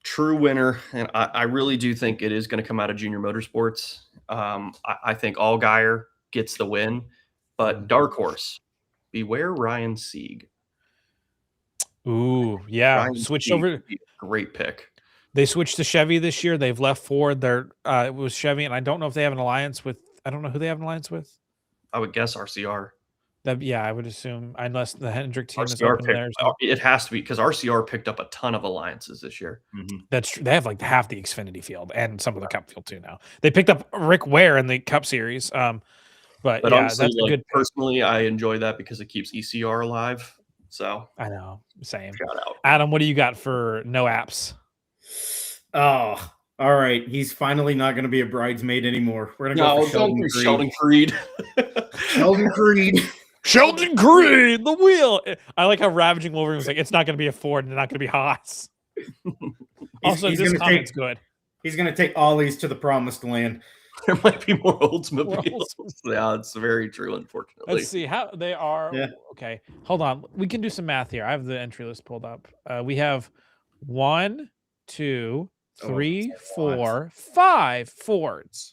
S2: true winner, and I really do think it is going to come out of Junior Motorsports. I think Allgaier gets the win, but dark horse, beware Ryan Sieg.
S1: Ooh, yeah,
S2: Ryan
S1: switched
S2: Sieg
S1: over.
S2: Great pick.
S1: They switched to Chevy this year. They've left Ford. It was Chevy, and I don't know if they have an alliance with. I don't know who they have an alliance with.
S2: I would guess RCR.
S1: I would assume, unless the Hendrick team is
S2: RCR
S1: open there.
S2: It has to be, because RCR picked up a ton of alliances this year.
S3: Mm-hmm.
S1: That's true. They have like half the Xfinity field and some of the Cup field too now. They picked up Rick Ware in the Cup Series. But yeah,
S2: honestly,
S1: that's a good pick.
S2: Personally, I enjoy that because it keeps ECR alive. So
S1: I know, same.
S2: Shout out.
S1: Adam, what do you got for no apps?
S3: Oh, all right. He's finally not going to be a bridesmaid anymore. We're going to go for
S2: Sheldon Creed.
S3: Sheldon Creed.
S1: Sheldon Creed, the wheel. I like how Ravaging Wolverine was like, it's not going to be a Ford and it's not going to be Haas. Also, this comment's good.
S3: He's going to take Ollie's to the promised land.
S2: There might be more Oldsmobiles. Yeah, it's very true, unfortunately.
S1: Let's see how they are.
S3: Yeah.
S1: Okay, hold on. We can do some math here. I have the entry list pulled up. We have 1, 2, 3, 4, 5 Fords.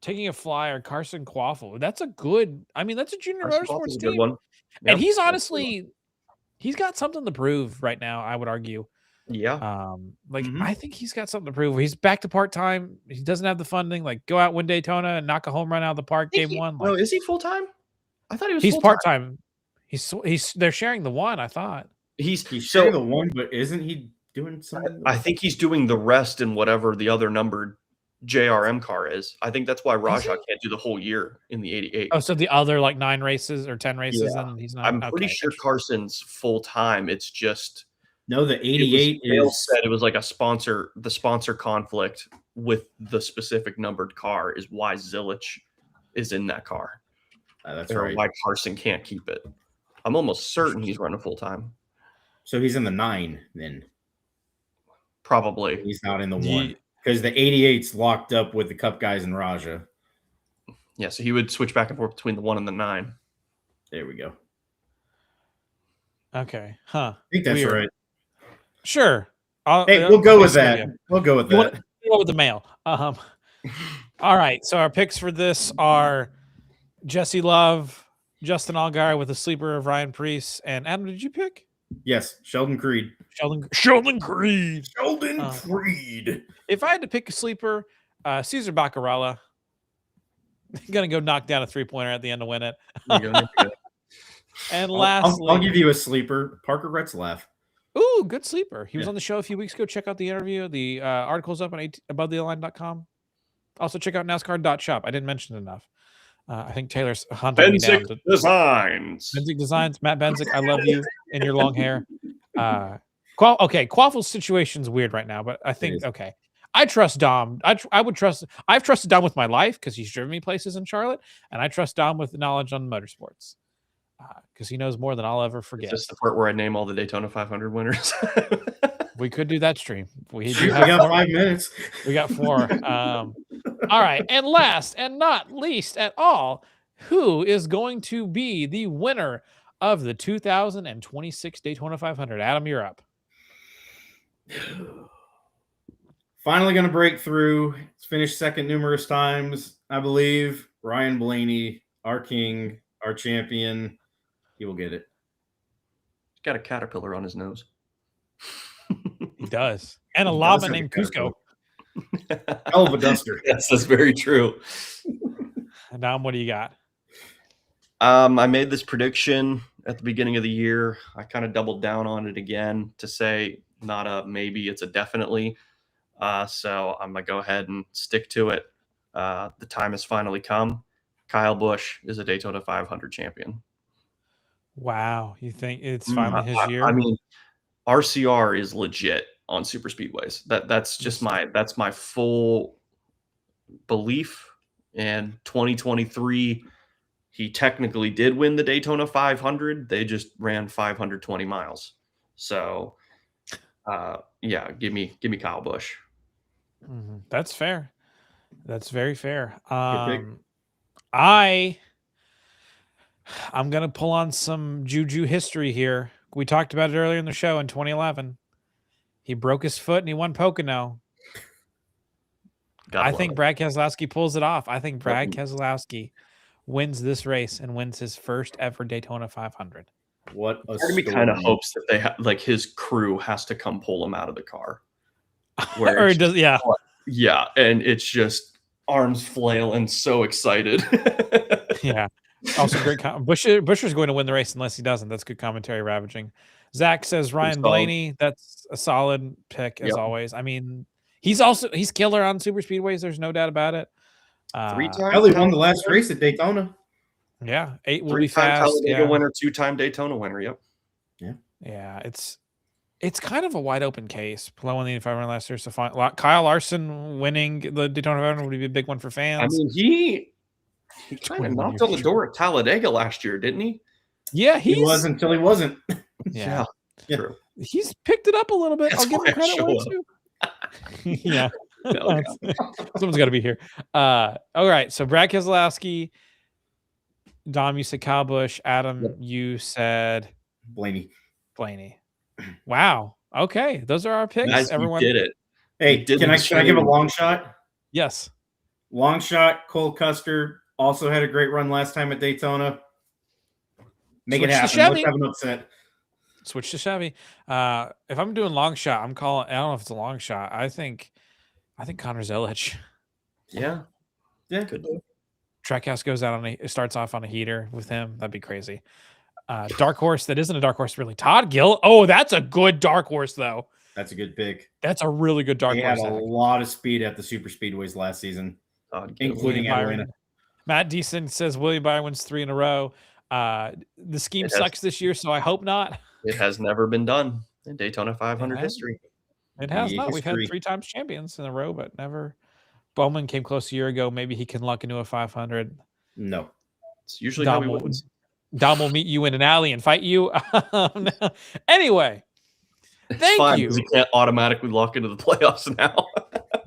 S1: Taking a flyer, Carson Quaffle. That's a good. I mean, that's a Junior Motorsports team.
S2: One. Yep.
S1: And he's honestly, he's got something to prove right now, I would argue.
S2: Yeah.
S1: I think he's got something to prove. He's back to part-time. He doesn't have the funding. Like, go out, win Daytona, and knock a home run out of the park game one.
S2: No, is he full-time? I thought he was.
S1: He's part-time. He's. They're sharing the one. I thought
S3: he's sharing the one, but isn't he doing something?
S2: I think he's doing the rest in whatever the other numbered JRM car is. I think that's why Rajah can't do the whole year in the 88.
S1: Oh, so the other like 9 races or 10 races, and he's not.
S2: I'm pretty sure Carson's full-time. It's just.
S3: No, the 88
S2: said it was like the sponsor conflict with the specific numbered car is why Zilich is in that car.
S3: That's right.
S2: Why Carson can't keep it. I'm almost certain he's running full time.
S3: So he's in the 9 then.
S2: Probably.
S3: He's not in the 1 because the 88's locked up with the Cup guys and Rajah.
S2: Yeah, so he would switch back and forth between the 1 and the 9.
S3: There we go.
S1: Okay. Huh.
S3: I think that's right.
S1: Sure.
S3: Hey, we'll go with that. We'll go with that.
S1: Go with the mail. All right. So our picks for this are Jesse Love, Justin Allgaier with a sleeper of Ryan Preece, and Adam. Did you pick?
S3: Yes, Sheldon Creed.
S1: Sheldon Creed.
S3: Sheldon Creed.
S1: If I had to pick a sleeper, Cesar Baccarella. Gonna go knock down a 3-pointer at the end to win it.
S2: And
S1: lastly,
S3: I'll give you a sleeper. Parker Retzlaff.
S1: Ooh, good sleeper. He was
S3: Yeah.
S1: on the show a few weeks ago. Check out the interview. The article's up on abovetheline.com. Also, check out NASCAR.shop. I didn't mention it enough. I think Taylor's hunting me down.
S2: Benzik Designs.
S1: Benzik Designs. Matt Benzik, I love you and your long hair. Quaffle's situation's weird right now, but I think, okay. I trust Dom. I've trusted Dom with my life because he's driven me places in Charlotte, and I trust Dom with the knowledge on motorsports because he knows more than I'll ever forget.
S2: Is this the part where I name all the Daytona 500 winners?
S1: We could do that stream. We
S3: got 5 minutes.
S1: We got 4. All right. And last and not least at all, who is going to be the winner of the 2026 Daytona 500? Adam, you're up.
S3: Finally going to break through. It's finished second numerous times, I believe. Ryan Blaney, our king, our champion. He will get it.
S2: He's got a caterpillar on his nose.
S1: He does. And a llama named Cusco.
S3: Hell of a duster.
S2: Yes, that's very true.
S1: Dom, what do you got?
S2: I made this prediction at the beginning of the year. I kind of doubled down on it again to say not a maybe, it's a definitely. So I'm going to go ahead and stick to it. The time has finally come. Kyle Busch is a Daytona 500 champion.
S1: Wow. You think it's finally his year?
S2: I mean, RCR is legit on super speedways. That's just my full belief. And 2023, he technically did win the Daytona 500. They just ran 520 miles. So, yeah, give me Kyle Busch.
S1: That's fair. That's very fair. I'm going to pull on some Juju history here. We talked about it earlier in the show in 2011. He broke his foot and he won Pocono. I think Brad Keselowski pulls it off. I think Brad Keselowski wins this race and wins his first ever Daytona 500.
S3: What a
S2: Part of me kind of hopes that they like his crew has to come pull him out of the car.
S1: Or it does, yeah.
S2: Yeah, and it's just arms flailing, so excited.
S1: Yeah. Also great. Buscher's going to win the race unless he doesn't. That's good commentary, Ravaging. Zach says Ryan Blaney. That's a solid pick as always. I mean, he's killer on super speedways. There's no doubt about it.
S2: 3 times.
S3: Ellie won the last race at Daytona.
S1: Yeah, 8 will
S2: 3
S1: be fast.
S2: Talladega winner, 2-time Daytona winner. Yep.
S1: Yeah. It's kind of a wide open case. Palou won the 500 last year. So Kyle Larson winning the Daytona 500 would be a big one for fans.
S2: I mean, he kind of knocked on the door at Talladega last year, didn't he?
S1: Yeah,
S3: he was until he wasn't.
S1: Yeah,
S3: true.
S1: He's picked it up a little bit.
S2: That's
S1: I'll give him credit where it's due. Yeah. Someone's got to be here. All right. So Brad Keselowski, Dom, you said Kyle Busch. Adam, you said
S3: Blaney.
S1: Wow. Okay. Those are our picks.
S2: Guys,
S1: everyone
S2: did it.
S3: Hey, can I give a long shot?
S1: Yes.
S3: Long shot. Cole Custer also had a great run last time at Daytona. Make it happen. Let's have an upset.
S1: Switch to Chevy. If I'm doing long shot, I don't know if it's a long shot. I think Connor Zelich.
S2: Yeah. Could do.
S1: Trackhouse goes out starts off on a heater with him. That'd be crazy. Dark horse that isn't a dark horse really. Todd Gill. Oh, that's a good dark horse though.
S3: That's a good pick.
S1: That's a really good dark horse.
S3: He had a lot of speed at the super speedways last season, including Atlanta.
S1: Matt Deason says William Byron wins 3 in a row. The scheme sucks this year, so I hope not.
S2: It has never been done in Daytona 500 history.
S1: It has not. We've had 3 times champions in a row, but never. Bowman came close a year ago. Maybe he can luck into a 500.
S3: No.
S2: It's usually how he wins.
S1: Dom will meet you in an alley and fight you. Anyway, thank you.
S2: You can't automatically lock into the playoffs now.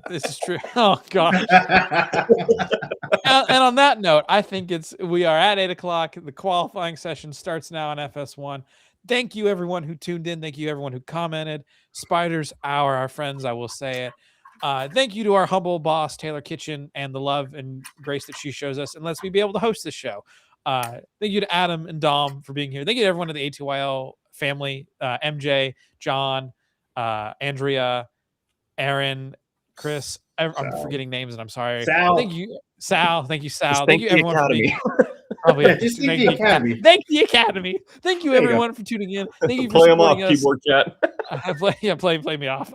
S1: This is true. Oh, gosh. And on that note, I think we are at 8 o'clock. The qualifying session starts now on FS1. Thank you, everyone who tuned in. Thank you, everyone who commented. Spiders are our friends, I will say it. Thank you to our humble boss, Taylor Kitchen, and the love and grace that she shows us and lets me be able to host this show. Thank you to Adam and Dom for being here. Thank you to everyone in the ATYL family, MJ, John, Andrea, Aaron, Chris. I'm forgetting names and I'm sorry.
S3: Sal.
S1: Thank you, Sal. Thank you, Sal.
S2: Thank
S1: you, everyone, for being
S3: just thank the Academy.
S1: Thank the Academy. Thank you, everyone, for tuning in. Thank you for
S2: play them off,
S1: supporting us.
S2: keyboard chat.
S1: Play me off.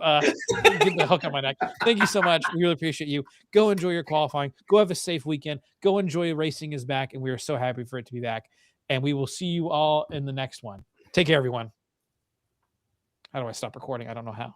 S1: Get the hook on my neck. Thank you so much. We really appreciate you. Go enjoy your qualifying. Go have a safe weekend. Go enjoy racing is back, and we are so happy for it to be back. And we will see you all in the next one. Take care, everyone. How do I stop recording? I don't know how.